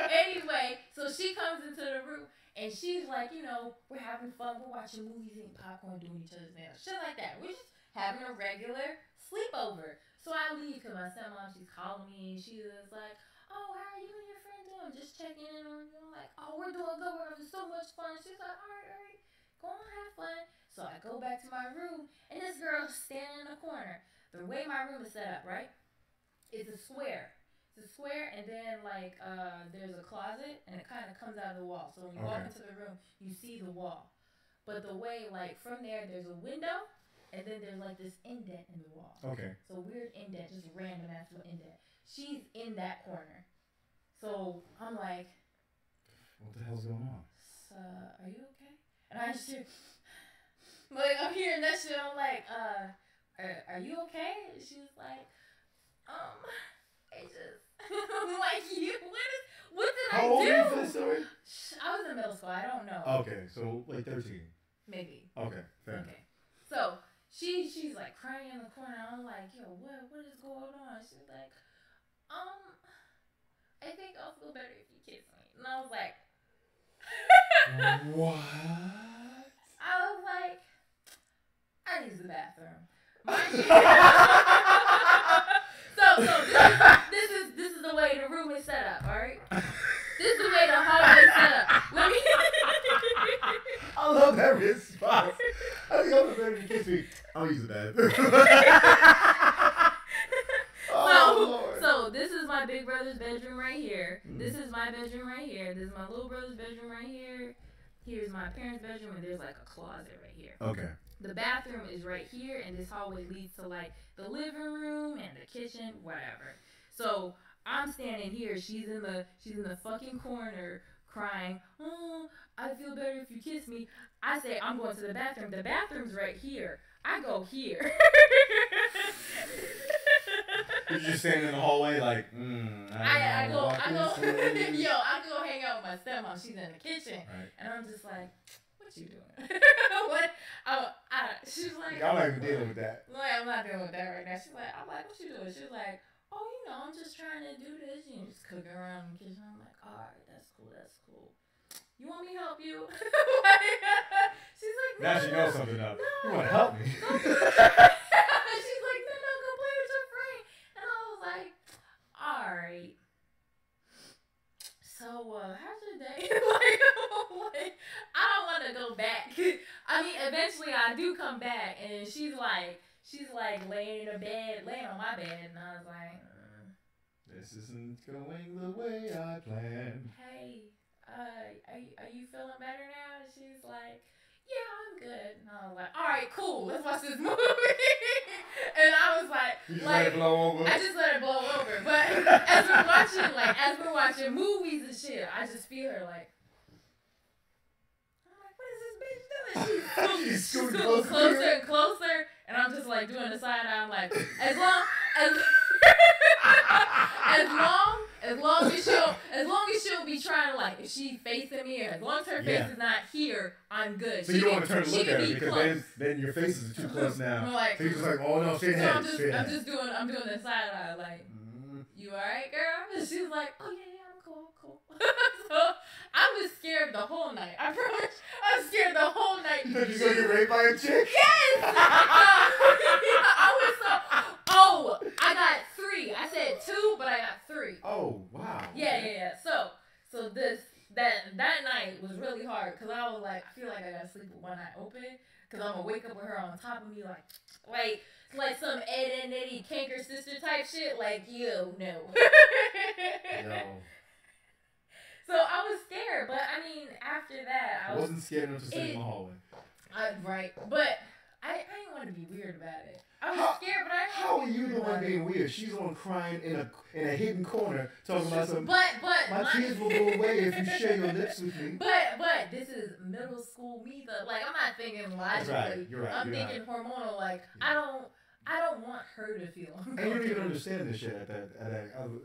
Anyway, so she comes into the room and she's like, we're having fun, we're watching movies, eating popcorn, doing each other's nails, shit like that. We're just having a regular sleepover. So I leave because my stepmom, she's calling me and she was like, "Oh, how are you and your friend doing? Just checking in on you." Like, "Oh, we're doing good. We're having so much fun." She's like, all right. Go on, have fun. So I go back to my room, and this girl's standing in the corner. The way my room is set up, right? It's a square. And then, like, there's a closet, and it kind of comes out of the wall. So when you walk into the room, you see the wall. But the way, like, from there's a window, and then there's like this indent in the wall. Okay. So weird indent, just random ass little indent. She's in that corner. So I'm like, what the hell's going on? Are you okay? And I just hear, like, I'm hearing that shit. I'm like, are you okay? And she was like, I just, I'm like, what did I do? How old are you for this story? I was in middle school. I don't know. Okay, so like 13. Maybe. Okay, fair enough. Okay. So she's like crying in the corner. I'm like, yo, what is going on? She's like, I think I'll feel better if you kiss me. And I was like, what? I was like, I use the bathroom. So this is the way the room is set up, alright? This is the way the hallway is set up. Let me I love that response. I think I'll feel better if you kiss me. I'll use the bathroom. So this is my big brother's bedroom right here. This is my bedroom right here. This is my little brother's bedroom right here. Here's my parents' bedroom, and there's like a closet right here. Okay. The bathroom is right here, and this hallway leads to like the living room and the kitchen, whatever. So I'm standing here. She's in the fucking corner crying. Oh, I feel better if you kiss me. I say I'm going to the bathroom. The bathroom's right here. I go here. You're just standing in the hallway like, I go hang out with my stepmom. She's in the kitchen, right. And I'm just like, what you doing? She's like, I'm not even dealing with that. Like, I'm not dealing with that right now. I'm like, what you doing? She's like, oh, I'm just trying to do this. Just cooking around in the kitchen. I'm like, all right, that's cool. You want me to help you? She's like, no. Now she knows something up. You want to help me? She's like, no, go play with your friend. And I was like, all right. So, how's your day? like, I don't want to go back. I mean, eventually I do come back, and she's like laying in laying on my bed, and I was like, this isn't going the way I planned. Hey, are you feeling better now? And she's like, yeah, I'm good. And I was like, all right, cool, let's watch this movie. And I was like, you just let it blow over. I just let it blow over. But as we're watching movies and shit, I just feel her like, I'm like, what is this bitch doing? She's scooting closer and closer, and I'm just like doing the side eye. I'm like, as long as she'll be trying to, like, if she facing me, or as long as her face is not here, I'm good. So you don't want to turn and look at her because then your faces are too close now. Like, so you're just like, oh no, straight ahead. I'm doing the side eye, like, you alright, girl? And she's like, oh yeah, I'm cool. So I was scared the whole night. I promise. I was scared the whole night. You thought you were gonna get raped by a chick? Yes. I got 3. I said 2, but I got 3. Oh wow. Yeah. So that night was really hard because I was like, I feel like I gotta sleep with one eye open because I'm gonna wake up with her on top of me like some Ed and Eddie Kanker sister type shit. Like, yo, no. No. So I was scared, but I mean, after that, I wasn't scared enough to stay in the hallway. Right, but I didn't want to be weird about it. I was scared, but I didn't. How are you the one being weird? She's the one crying in a hidden corner, talking about something. But my tears will go away if you share your lips with me. But this is middle school me though. Like, I'm not thinking logically. Right. You're right. I'm thinking hormonal. Like, I don't want her to feel uncomfortable. And you don't even understand this shit at that.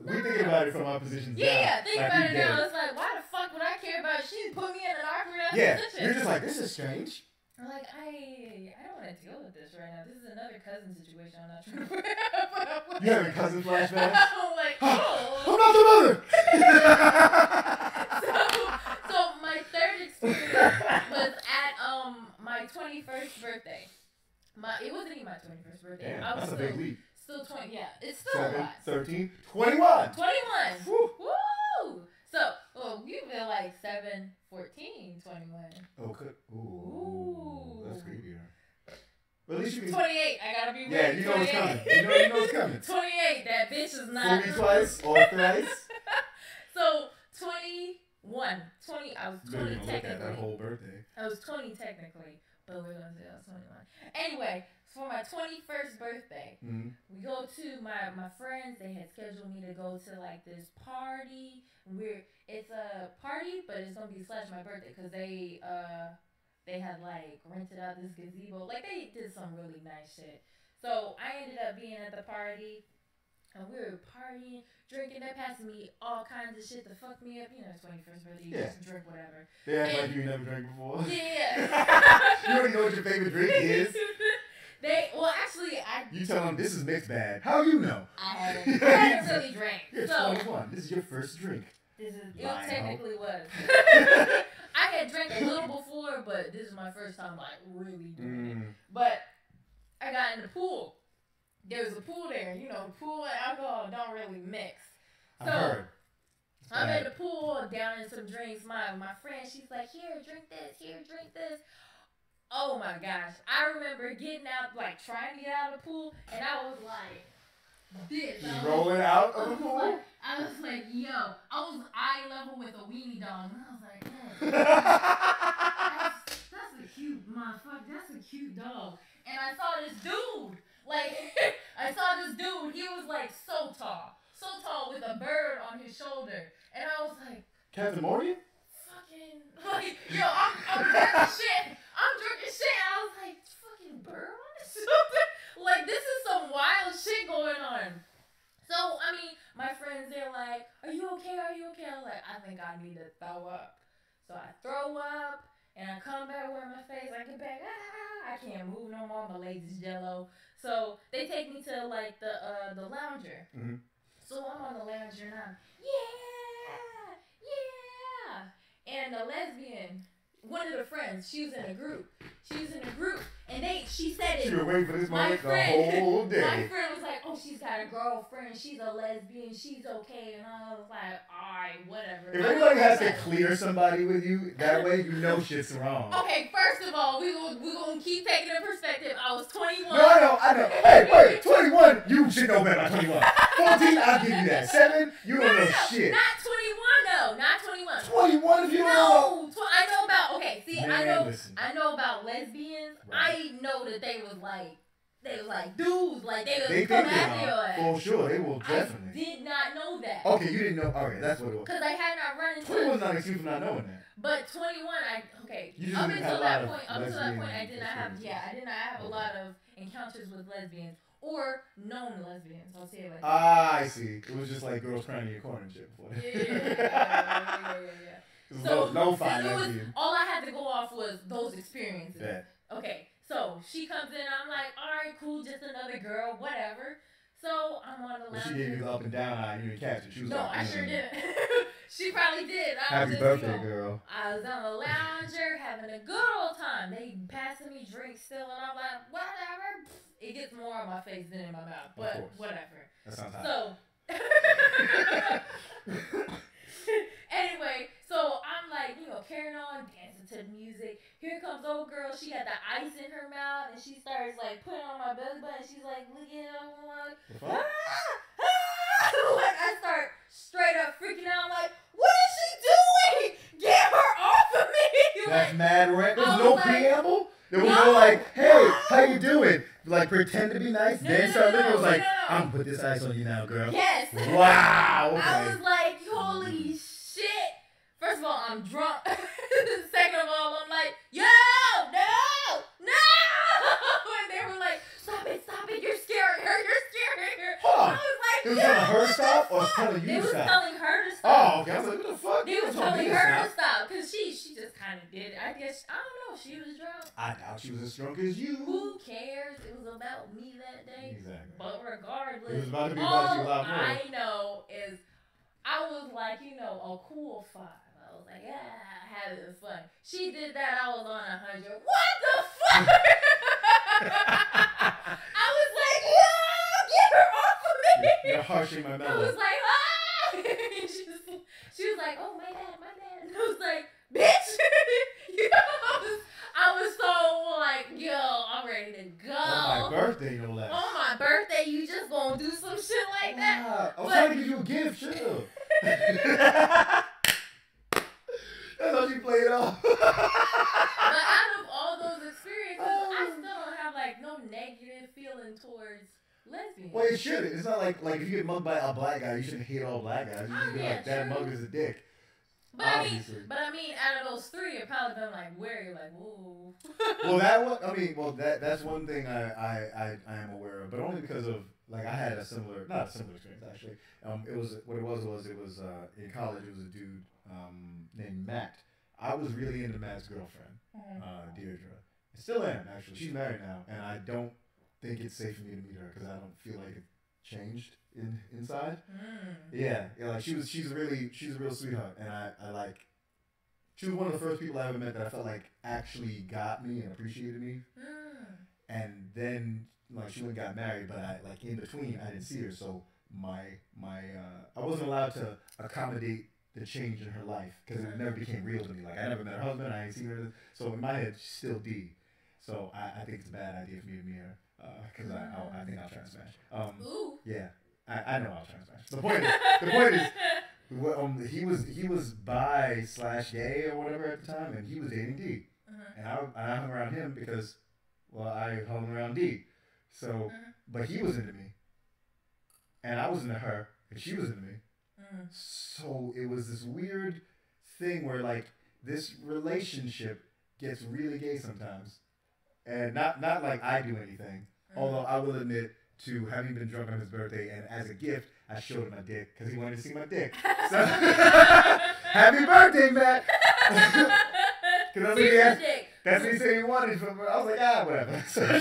We think about it from our positions now. Yeah, think about it now. It's like, why the fuck would I care about it? She put me in an awkward ass position. You're just like, this is strange. I'm like, I don't want to deal with this right now. This is another cousin situation I'm not trying to. You having cousin flashbacks? I'm like, oh. I'm not the mother. So my third experience was at my 21st birthday. It wasn't even my 21st birthday. Damn, I was that's a big leap. Still 20. Yeah, it's still a lot. 13, 21. 21. Woo. Woo. So, you've been like 7, 14, 21. Oh, good. Ooh. That's creepy. But at least you can. 28. I gotta be ready. Yeah, you know what's coming. You know what's coming. 28. That bitch is not. Fool me twice or thrice. So 21. 20. I was 20 technically. Look at that whole birthday. I was 20 technically, but we're gonna say I was 21. Anyway, for my 21st birthday, we go to my friends. They had scheduled me to go to like this party. It's a party, but it's gonna be / my birthday because they had like rented out this gazebo. Like they did some really nice shit. So I ended up being at the party. And we were partying, drinking. They passed me all kinds of shit to fuck me up. You know, 21st birthday, you just drink whatever. They act like you never drank before. Yeah. You already know what your favorite drink is. Actually, You tell them this is mixed bag. How you know? I hadn't really drank. You're 21. This is your first drink. It technically was. I had drank a little before, but this is my first time, like, really doing it. But I got in the pool. There was a pool there. You know, pool and alcohol don't really mix. So, I heard. I'm at the pool, down in some drinks. My friend, she's like, here, drink this. Here, drink this. Oh, my gosh. I remember getting out, like, trying to get out of the pool, and I was like, this. Rolling out of the pool? I was like, yo. I was eye level with a weenie dog, and I was like, that's a cute motherfucker. That's a cute dog. And I saw this dude. Like, I saw this dude. He was, like, so tall with a bird on his shoulder. And I was like, Captain Morgan? Fucking, like, yo, I'm drinking shit. I'm drinking shit. I was like, fucking bird on his shoulder? Like, this is some wild shit going on. So, I mean, my friends, they're like, are you okay? Are you okay? I'm like, I think I need to throw up. So I throw up, and I come back with my face. I get back, I can't move no more. My legs is jello. So they take me to like the lounger. So I'm on the lounger and I'm and the lesbian, one of the friends, she was in a group, and she said it. She was waiting for this moment the whole day. My friend was like, oh, she's got a girlfriend, she's a lesbian, she's okay, and I was like, alright, whatever. If anybody has to clear somebody with you that way, you know shit's wrong. Okay, first of all, we gonna keep taking the perspective. I was 21. No, I know. Hey, wait, 21, you should know better by 21. 14, I'll give you that. 7, you don't know shit. Not 21 though, not 21. 21 if you don't know. I know about, okay, see, Man, I know about lesbians. Right. I know that they was like dudes, like they was come after your ass. For sure, they will definitely. I did not know that. Okay, you didn't know. Okay, that's what it was. Because I had not run into 21 was not an excuse for not knowing that. But 21, up until that point, I did not have a lot of encounters with lesbians or known lesbians. I'll say it like that. I see. It was just like girls crying in your corner and shit before. Yeah. So no fine lesbian. All I had to go off was those experiences. Yeah. Okay, so she comes in, I'm like, all right, cool, just another girl, whatever. So I'm on the lounger. She gave you the up and down eye. You didn't catch it. She was no, like, I sure didn't. She probably did. Happy birthday, girl. I was on the lounger having a good old time. They passing me drinks still, and I'm like, whatever. It gets more on my face than in my mouth, but whatever. That sounds hot. So, anyway, so I'm like, carrying on, dancing to the music. Here comes old girl. She got the ice in her mouth, and she starts like putting on my belly button. She's like, look at it. I'm like, like I start straight up freaking out. I'm like, what is she doing? Get her off of me! That's mad rant. There's no preamble. There was no like, hey, how you doing? Like pretend to be nice. Then start looking. It was like, I'm gonna put this ice on you now, girl. Yes. Wow. Okay. I was like, holy shit. First of all, I'm drunk. Second of all, I'm like, yo, no. And they were like, stop it, you're scaring her. Hold on. I was like, it was telling her to stop or telling you to stop? They was telling her to stop. Oh, okay. I was like, what the fuck? They was telling her to stop because she just kind of did it. I guess, I don't know, she was drunk. I doubt she was as drunk as you. Who cares? It was about me that day. Exactly. But regardless, it was about to be about you a lot more. I know is I was like, a cool 5. I was like, having fun. She did that. I was on 100. What the fuck? I was like, get her off of me. You're harshing my mellow. I was like, she was like, oh, my bad. And I was like, bitch. I was so like, yo, I'm ready to go. On my birthday, no less. On my birthday, you just gonna do some shit like that? I was trying to give you a gift, sure. That's how she played off. But out of all those experiences, I still don't have like no negative lesbian. Well, it should. It's not like if you get mugged by a black guy, you shouldn't hate all black guys. You should be like, that mug is a dick. But I mean, out of those three, it probably been like where you're like, whoa. Well, that's one thing I am aware of, but only because of like I had not a similar experience actually. It was in college. It was a dude named Matt. I was really into Matt's girlfriend, Deirdre. I still am actually. She's married now, and I don't think it's safe for me to meet her because I don't feel like it changed inside. Yeah, like she's a real sweetheart, and I like. She was one of the first people I ever met that I felt like actually got me and appreciated me. And then like she went and got married, but I like in between I didn't see her, so I wasn't allowed to accommodate the change in her life because it never became real to me. Like I never met her husband, I ain't seen her, so in my head she's still D. So I think it's a bad idea for me to meet her because I think I'll try and smash. Yeah, I know I'll try and smash. The point is, he was bi/gay or whatever at the time, and he was dating D, and I hung around him because, well, I hung around D, so but he was into me, and I was into her, and she was into me, so it was this weird thing where like this relationship gets really gay sometimes, and not like I do anything, although I will admit to having been drunk on his birthday, and as a gift, I showed him my dick because he wanted to see my dick. So, happy birthday, Matt! Because that's what he said he wanted from me. I was like, whatever. So I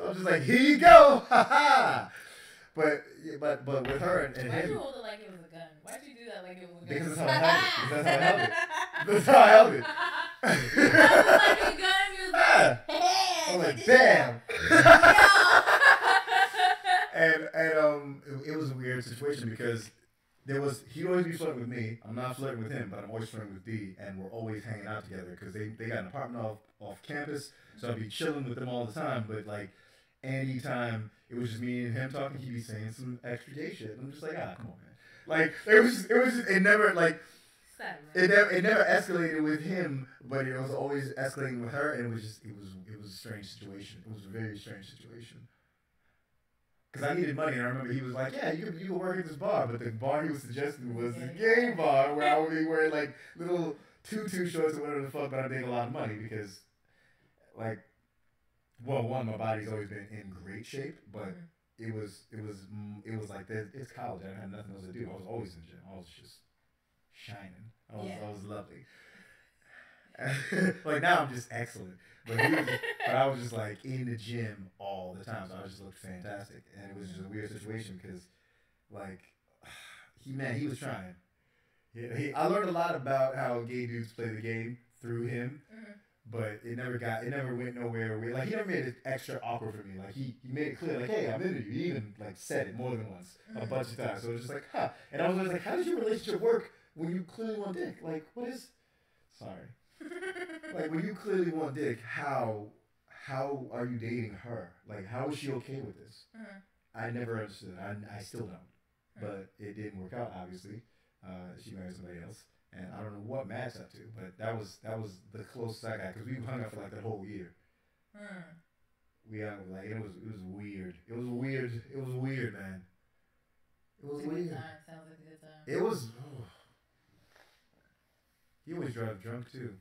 was just like, here you go, But with her and him. Why'd you hold it like it was a gun? Why'd you do that like it was a gun? Because that's how I held it. That's how I held it. That was like a gun. You was like, hey. I was like, damn. And it was a weird situation because he'd always be flirting with me. I'm not flirting with him, but I'm always flirting with D, and we're always hanging out together because they got an apartment off campus, so I'd be chilling with them all the time. But like anytime it was just me and him talking, he'd be saying some extra gay shit. I'm just like, come on, man. Like it never like. It never escalated with him, but it was always escalating with her, and it was a strange situation. It was a very strange situation. Because I needed money, and I remember he was like, "Yeah, you could work at this bar," but the bar he was suggesting was the gay bar where I would be wearing like little tutu shorts or whatever the fuck, but I made a lot of money because, like, well, one, my body's always been in great shape, but it was like this. It's college. I had nothing else to do. I was always in the gym. I was just shining. I was lovely. Like now I'm just excellent. But I was just like in the gym all the time, so I just looked fantastic. And it was just a weird situation because, like, he was trying. Yeah, I learned a lot about how gay dudes play the game through him, but it never went nowhere. Like he never made it extra awkward for me. Like he made it clear, like, hey, I'm into you. He even like said it more than once, a bunch of times. So it was just like, huh. And I was always like, how does your relationship work when you clearly want dick? Like, what is? Sorry. Like when you clearly want dick, how are you dating her? Like how is she okay with this? I never understood. I still don't. But it didn't work out. Obviously, she married somebody else, and I don't know what Matt's up to. But that was the closest I got because we hung out for like the whole year. We like it was weird. It was weird. It was weird, man. It was weird. Sounds like a good time. It was. Oh. He always drive drunk too.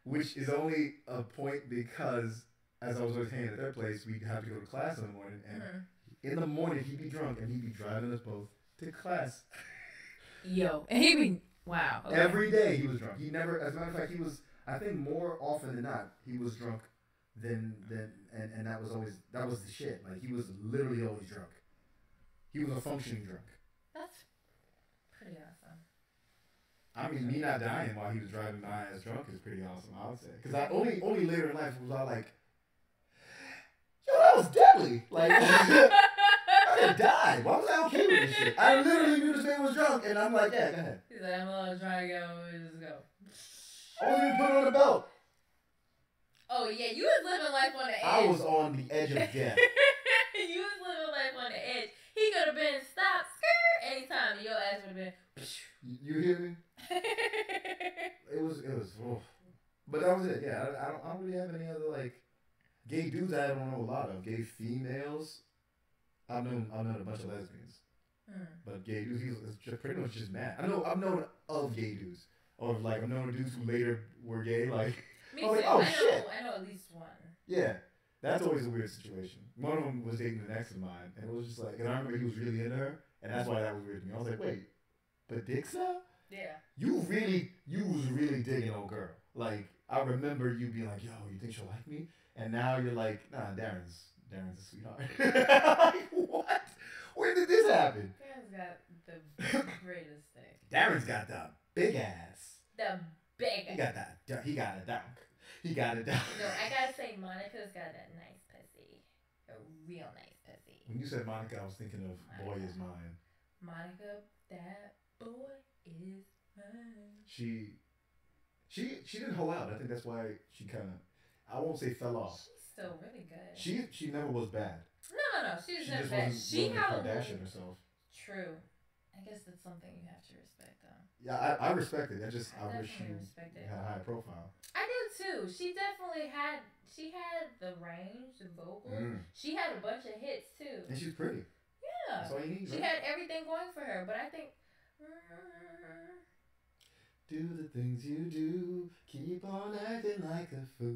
Which is only a point because as I was always hanging at their place, we'd have to go to class in the morning, and in the morning he'd be drunk and he'd be driving us both to class. Yo, and he'd be wow. Okay. Every day he was drunk. He never, as a matter of fact, he was. I think more often than not, he was drunk than and that was the shit. Like he was literally always drunk. He was a functioning drunk. That's pretty awesome. I mean, me not dying while he was driving my ass drunk is pretty awesome, I would say. Because I only later in life was I like, yo, that was deadly. Like, I could die. Why was I okay with this shit? I literally knew this man was drunk, and I'm like, yeah, go ahead. He's like, I'm a little trying to go, just go. I wasn't even put on a belt. Oh, yeah, you was living life on the edge. I was on the edge of death. You was living life on the edge. He could have been stopped anytime, and your ass would have been. You hear me? It was, oh. But that was it. Yeah, I don't really have any other like Gay dudes I don't know a lot of. Gay females, I've known a bunch of lesbians. But gay dudes, he's pretty much just mad. I've known of gay dudes. Or like I've known dudes who later were gay. Like, me too. Like, shit. I know at least one. Yeah, that's always a weird situation. One of them was dating an ex of mine, and it was just like, and I remember he was really into her, and that's why that was weird to me. I was like, wait, but dick stuff? Yeah. You was really digging old girl. Like, I remember you being like, yo, you think she'll like me? And now you're like, nah, Darren's a sweetheart. Like, what? Where did this happen? Darren's got the greatest thing. Darren's got the big ass. The big ass. He got a dunk. He got it down. No, I gotta say Monica's got that nice pussy. A real nice pussy. When you said Monica, I was thinking of Monica. Boy Is Mine. Monica, that boy is mine. She didn't hold out. I think that's why she kind of, I won't say fell off. She's still really good. She never was bad. No. She never bad. She had a Kardashian herself. True. I guess that's something you have to respect, though. Yeah, I respect it. I wish you had a higher profile. I do too. She definitely had. She had the range, the vocals. She had a bunch of hits too. And she's pretty. Yeah. That's all you need. She had everything going for her, but I think. Do the things you do, keep on acting like a fool.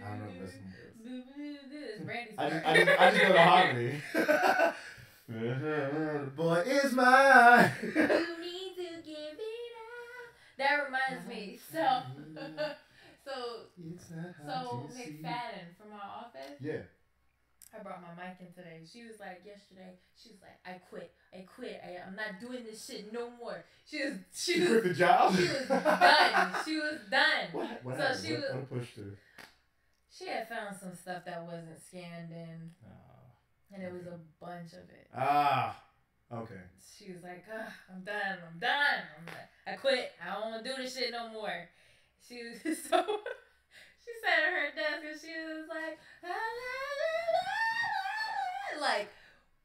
I don't know the rest of the words. Brandy's I just know the harmony. Boy is mine. You need to give it up. That reminds me. So McFadden from our office. Yeah. I brought my mic in today. She was like, I quit. I'm not doing this shit no more. She quit the job? She was done. She was done. What so happened? What pushed her? She had found some stuff that wasn't scanned in. And it was a bunch of it. Okay. She was like, I'm done. I'm like, I quit. I don't want to do this shit no more. She was so... She sat at her desk and she was like, like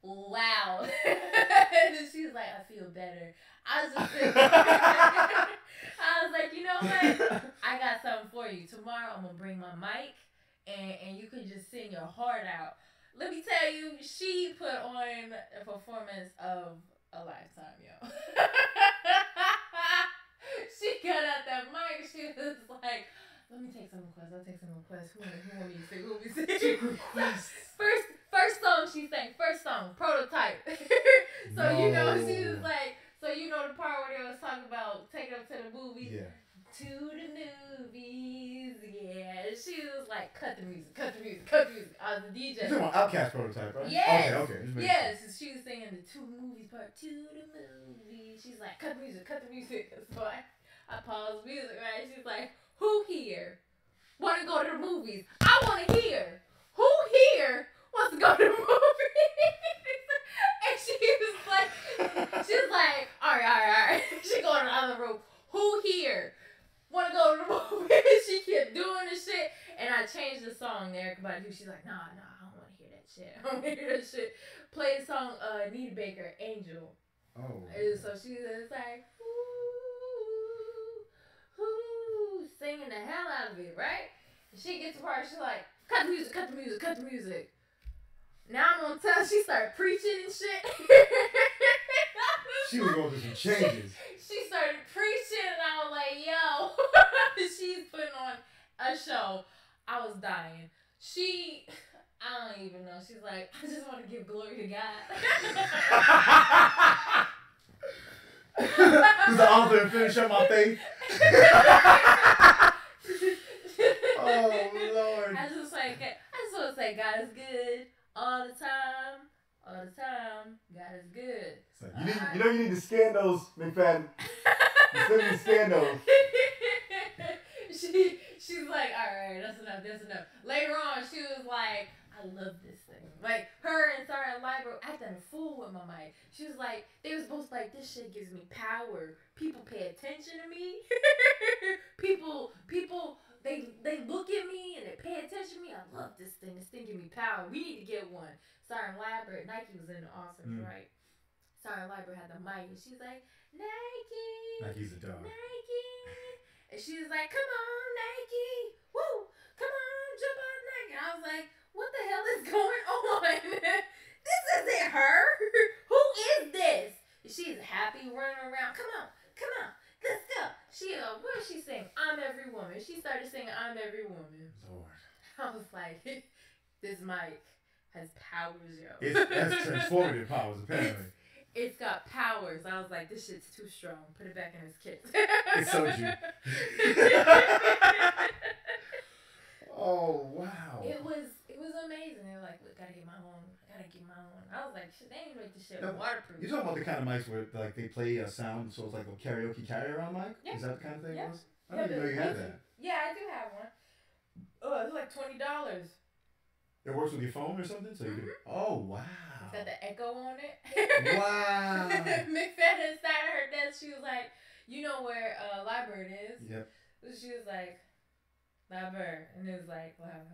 loud. And she was like, I feel better. I was just sitting I was like, you know what? I got something for you. Tomorrow I'm gonna bring my mic and you can just sing your heart out. Let me tell you, she put on a performance of a lifetime, yo. She got out that mic. She was like, let me take some requests. I'll take some requests. Who want me to sing? Who want me to sing? Requests. First song she sang. First song, Prototype. So no. You know, she was like, so you know the part where they was talking about taking up to the movies. Yeah. To the movies, yeah. She was like, cut the music. I was a DJ. You're talking about Outkast Prototype, right? Yes. Okay. Yes. So she was singing the two movies part. To the movies. She's like, cut the music. So I paused music, right? She's like, who here want to go to the movies? I want to hear. Who here wants to go to the movies? And she was like, all right. She going to the other room. Who here want to go to the movies? She kept doing this shit. And I changed the song to everybody who. She's like, nah, I don't want to hear that shit. Play the song Nita Baker, Angel. Oh. And so she was like, singing the hell out of it, right? And she gets to part, she's like, cut the music. Now I'm gonna tell she started preaching and shit. She was going through some changes. She started preaching and I was like, yo. She's putting on a show. I was dying. I don't even know. She's like, I just want to give glory to God. Who's the author and finish up my faith? Oh Lord! I just want to say God is good all the time. God is good. So you need to scan those, McFadden. You still need to scan those. She's like, all right, that's enough. Later on, she was like, I love this thing. Like, her and Sarah and Libro acting a fool with my mic. She was like, they were supposed to like, this shit gives me power. People pay attention to me. people, they look at me and they pay attention to me. I love this thing. This thing gives me power. We need to get one. Sarah and Libro, Nike was in the Austyn, right? Sarah and Libro had the mic and she's like, Nike's a dog. Nike. And she was like, come on, Nike. Woo. Come on, was like, what the hell is going on? This isn't her. Who is this? She's happy running around. Come on, let's go. What did she sing? I'm Every Woman. She started singing I'm Every Woman. Lord. I was like, this mic has powers, yo. It has transformative powers, apparently. It's got powers. I was like, this shit's too strong. Put it back in its kit. It's SUndry. Oh, wow. It was amazing. They were like, we gotta get my own. I gotta get my own. I was like, shit, they ain't make this shit waterproof. You're talking about the kind of mics where like they play a sound, so it's like a karaoke carry-around mic? Yeah. Is that the kind of thing it was? I Yeah, didn't even know you had that. Yeah, I do have one. Oh, it's like $20. It works with your phone or something? So you can. Oh, wow. It's got the echo on it. Wow. McFadden sat at her desk. She was like, you know where Library is? Yep. She was like, Library. And it was like, Library.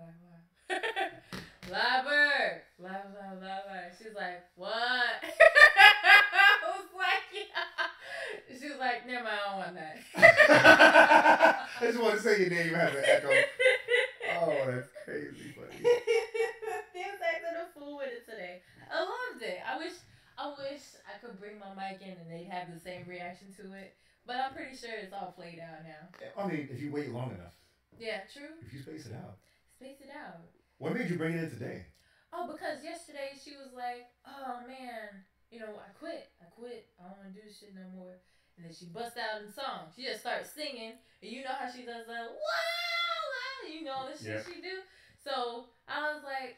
She was like, what? I was like, yeah. She was like, never mind, I don't want that. I just want to say your name, you have an echo. Oh, that's crazy, buddy. They was acting a fool with it today. I loved it. I wish I could bring my mic in and they'd have the same reaction to it. But I'm pretty sure it's all played out now. I mean, if you wait long enough. Yeah, true. If you space it out. Space it out. What made you bring it in today? Oh, because yesterday she was like, oh man, you know, I quit. I don't want to do this shit no more. And then she bust out in song. She just starts singing. And you know how she does that, wow, you know all the shit she do. So I was like,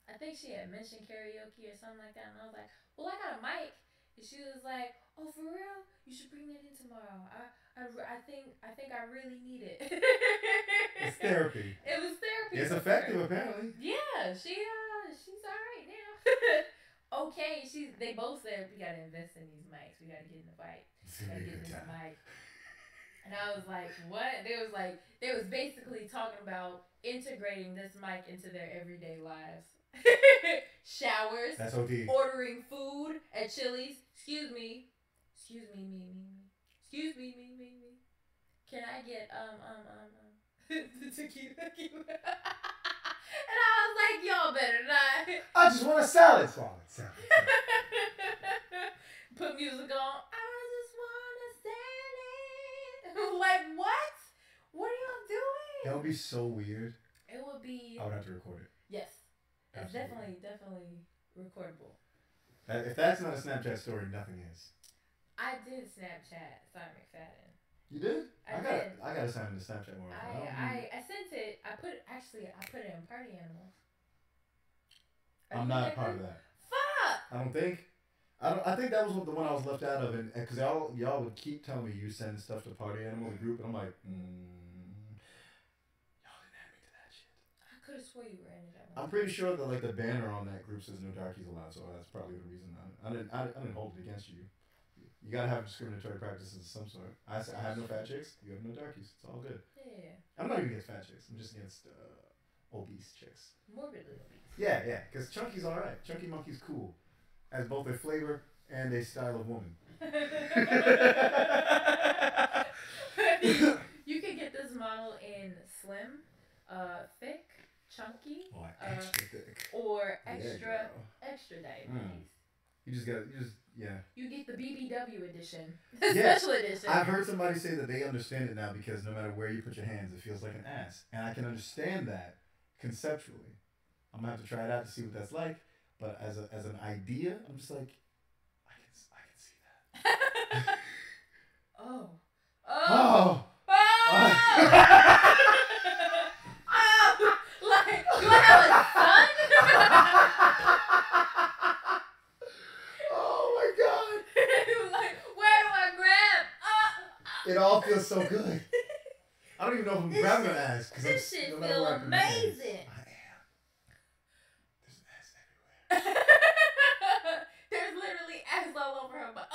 I think she had mentioned karaoke or something like that. And I was like, well, I got a mic. And she was like, oh, for real? You should bring that in tomorrow. I think I really need it. It's therapy. It was therapy. It's effective, apparently. Yeah, she's all right now. Okay, they both said we gotta invest in these mics. We gotta get in the bike. Gotta get this mic. And I was like, what? They was basically talking about integrating this mic into their everyday lives. Showers. That's OD. Ordering food at Chili's. Excuse me, me. Can I get the tequila? And I was like, y'all better not. I just want a salad. Put music on. I just want a salad. Like, what? What are y'all doing? That would be so weird. It would be. I would have to record it. Yes. It's Absolutely. definitely recordable. If that's not a Snapchat story, nothing is. I did Snapchat Simon McFadden. You did? I did. I gotta sign into Snapchat more. I sent it. I put it in Party Animals. I'm not part of that. Fuck. I don't think. I think that was the one I was left out of, and because y'all would keep telling me you send stuff to Party Animal, the group, and I'm like, y'all didn't add me to that shit. I could have swore you were in it. I'm pretty sure that like the banner on that group says no darkies allowed, so that's probably the reason. I didn't hold it against you. You gotta have discriminatory practices of some sort. I have no fat chicks. You have no darkies. It's all good. Yeah. I'm not even against fat chicks. I'm just against obese chicks. Morbidly obese. Yeah. Because Chunky's all right. Chunky Monkey's cool, as both a flavor and a style of woman. You can get this model in slim, thick, chunky, or extra thick, or extra diabetes. You get the BBW edition, special edition. I've heard somebody say that they understand it now because no matter where you put your hands, it feels like an ass, and I can understand that conceptually. I'm gonna have to try it out to see what that's like, but as an idea, I'm just like, I can see that. Oh. Like, do I have a son? Like, where do I grab? It all feels so good. I don't even know if I'm grabbing an ass. This shit feels amazing. I am. There's an ass everywhere. There's literally ass all over her butt.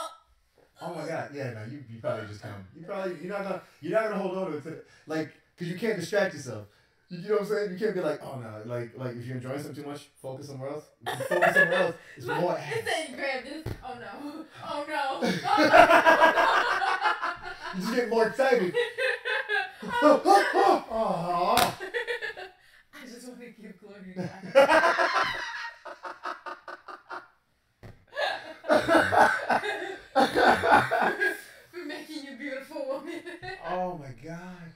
Oh my god, yeah, no, you probably just come. You're not gonna hold on to it, like, cause you can't distract yourself. You know what I'm saying? You can't be like, oh no, like if you're enjoying something too much, focus somewhere else. If you focus somewhere else, it's more ass. It said grab this. Oh no. You just get more excited. I just For making you beautiful woman. Oh my god.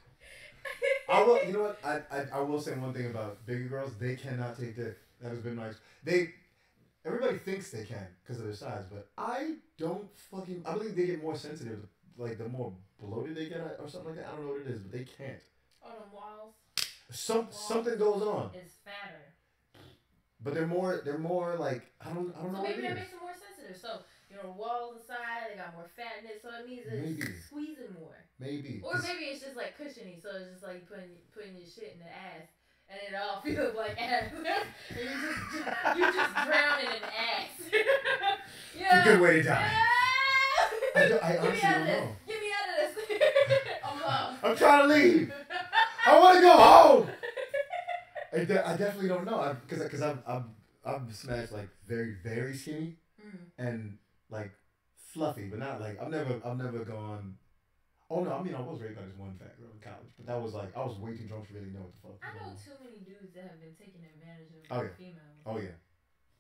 I will. You know what? I will say one thing about bigger girls. They cannot take dick. That has been my. Everybody thinks they can because of their size, but I don't fucking. I believe they get more sensitive. Like the more bloated they get or something like that. I don't know what it is, but they can't. Oh, the walls. Something goes on. It's fatter. But they're more like I don't know. So what maybe it that is. makes them more sensitive. So the walls inside they got more fat in it, so it means it's squeezing more. Maybe. Or maybe it's just like cushiony, so it's just like putting your shit in the ass, and it all feels like ass, and you just drowning in ass. It's a good way to die. I honestly don't know. Get me out of this. I'm lost. I'm trying to leave. I want to go home. I definitely don't know because I've smashed like very very skinny and like fluffy, but not like I've never gone. Oh no, I mean I was raped by this one fat girl in college, but that was like I was way too drunk to really know what the fuck. I know too many dudes that have been taking advantage of females. Oh yeah,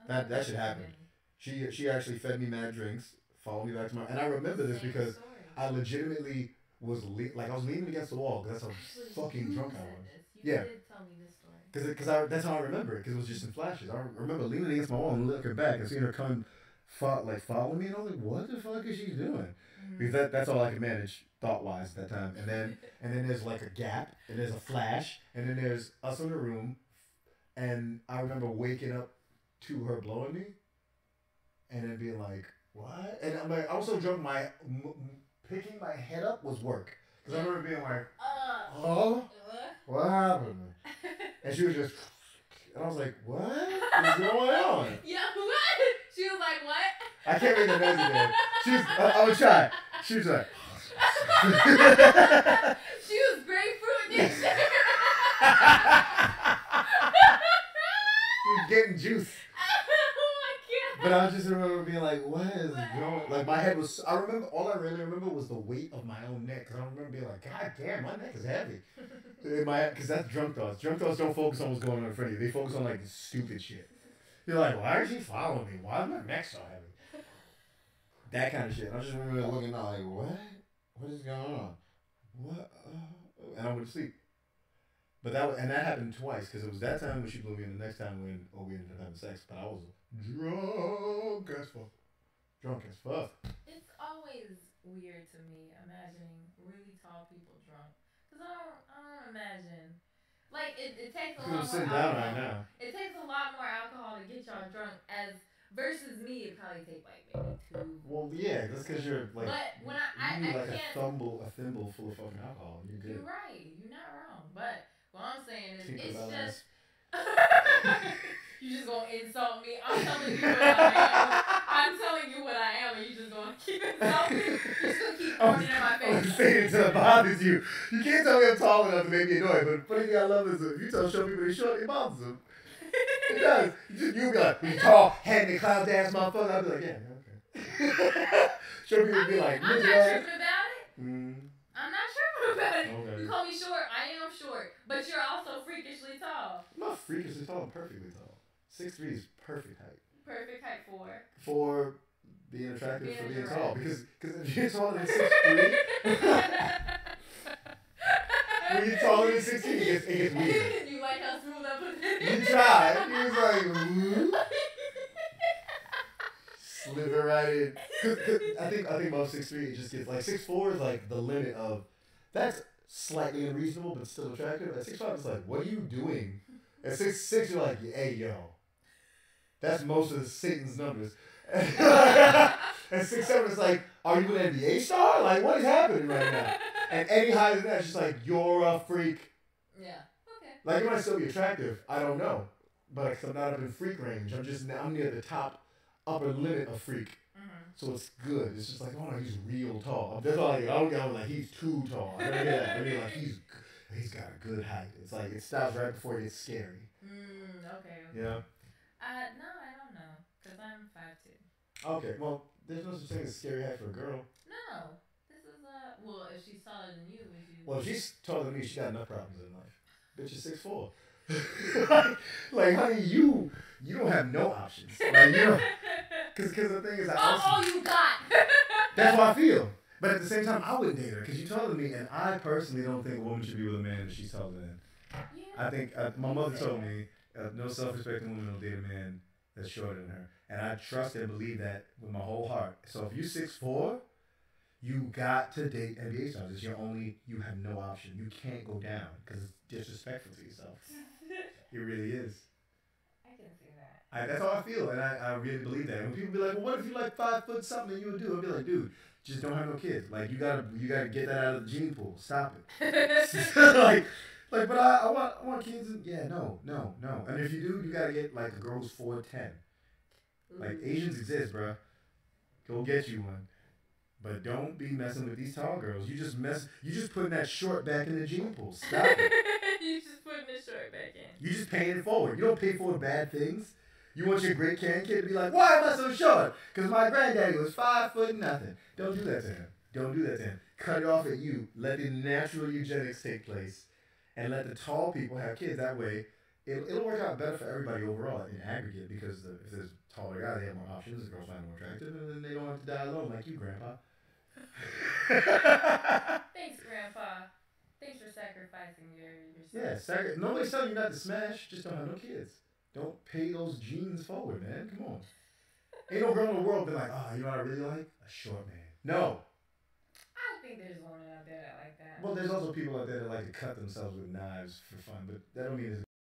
that should happen. She actually fed me mad drinks, followed me back to my, and I remember this because I legitimately was I was leaning against the wall because that's how fucking drunk I was. You did tell me this story. Because that's how I remember it because it was just in flashes. I remember leaning against my wall and looking back and seeing her come, follow me, and I was like, what the fuck is she doing? Because that's all I could manage thought wise at that time. And then there's like a gap, and there's a flash, and then there's us in the room, and I remember waking up to her blowing me, and then being like, what? And I'm like, I was so drunk, picking my head up was work. Because I remember being like, oh, what happened? And she was just, and I was like, what is going on? Yeah, what? She was like, what? I can't make the noise again. I would try. She was like, she was grapefruit and shit. She was getting juice. Oh my god. But I just remember being like, what is going? Like my head was. All I really remember was the weight of my own neck. Cause I remember being like, God damn, my neck is heavy. Cause that's drunk thoughts. Drunk thoughts don't focus on what's going on in front of you. They focus on like stupid shit. You're like, why is she following me? Why is my neck so heavy? That kind of shit. I just remember looking out like, what? What is going on? What? And I went to sleep. But that happened twice because it was that time when she blew me, and the next time we ended up having sex. But I was drunk as fuck. Drunk as fuck. It's always weird to me imagining really tall people drunk. Because I don't imagine. Like, it takes a lot more alcohol. Right now. It takes a lot more alcohol to get y'all drunk versus me, it probably take like maybe 2. Well, yeah, that's because you're like. But when I like can't. a thimble full of fucking alcohol. You're good. You're right. You're not wrong. But what I'm saying is, it's just. You just gonna insult me. I'm telling you what I am. And you just gonna keep insulting me. You're just gonna keep throwing it in my face. I'm saying it to bothers you. You can't tell me I'm tall enough to make me annoyed. But the funny thing I love is if you tell show people they're short, it bothers them. It does. You'll be like, you tall, head and cloud ass motherfucker. I'll be like, yeah, okay. Show people be like, I'm not tripping about it. I'm not tripping about it. Okay. You call me short. I am short. But you're also freakishly tall. I'm not freakishly tall. I'm perfectly tall. 6'3" is perfect height. Perfect height for being attractive for being tall. Because if you're taller than 6'3", when you're taller than 6'3", it gets weird. You like how smooth I put it? You tried. He was like, whoop. Sliver right in. Cause I think above 6'3", it just gets like 6'4" is like the limit of that's slightly unreasonable but still attractive. At 6'5", it's like, what are you doing? At 6'6", you're like, hey yo. That's most of the Satan's numbers. At 6'7", it's like, are you an NBA star? Like, what is happening right now? And any higher than that, it's just like, you're a freak. Yeah. Okay. Like, you might still be attractive. I don't know. But I'm not up in freak range. I'm near the upper limit of freak. So it's good. It's just like, oh no, he's real tall. That's all I don't get like, he's too tall. I don't get that. I mean, like, he's got a good height. It's like, it stops right before it gets scary. Okay. Yeah. No, I don't know. Because I'm 5'2". Okay, well, there's no such thing as scary height for a girl. No. This is, well, if she's taller than you, Well, if she's taller than me, she got enough problems in life. Bitch is 6'4". like, honey, you don't have no options. Like, you know, because the thing is, all you got. That's how I feel. But at the same time, I wouldn't date her because you're taller than me, and I personally don't think a woman should be with a man that she's taller than. Yeah, I think my mother told me no self-respecting woman don't date a man that's shorter than her, and I trust and believe that with my whole heart. So if you're 6'4", you got to date NBA stars. It's you have no option. You can't go down because it's disrespectful to yourself. It really is. I can see that. That's how I feel, and I really believe that. When people be like, well, what if you like 5 foot something and you would do? I'd be like, dude, just don't have no kids. Like, you gotta get that out of the gene pool. Stop it. But I want kids. And, yeah, no. And if you do, you gotta get like a girl who's 4'10". Like, Asians exist, bro. Go get you one. But don't be messing with these tall girls. You just putting that short back in the gene pool. Stop it. You just putting the short back in. You just paying it forward. You don't pay forward bad things. You want your great grandkid to be like, why am I so short? Because my granddaddy was 5 foot nothing. Don't do that to him. Don't do that to him. Cut it off at you. Let the natural eugenics take place. And let the tall people have kids. That way, it'll work out better for everybody overall in aggregate. Because if there's a taller guy, they have more options. The girls find more attractive. And then they don't have to die alone like you, Grandpa. Thanks, Grandpa. Thanks for sacrificing yourself. Yeah, nobody's telling you not to smash. Just don't have no kids. Don't pay those genes forward, man. Come on. Ain't no girl in the world be like, oh, you know what I really like? A short man. No. I think there's women out there that like that. Well, there's also people out there that like to cut themselves with knives for fun, but that don't mean it's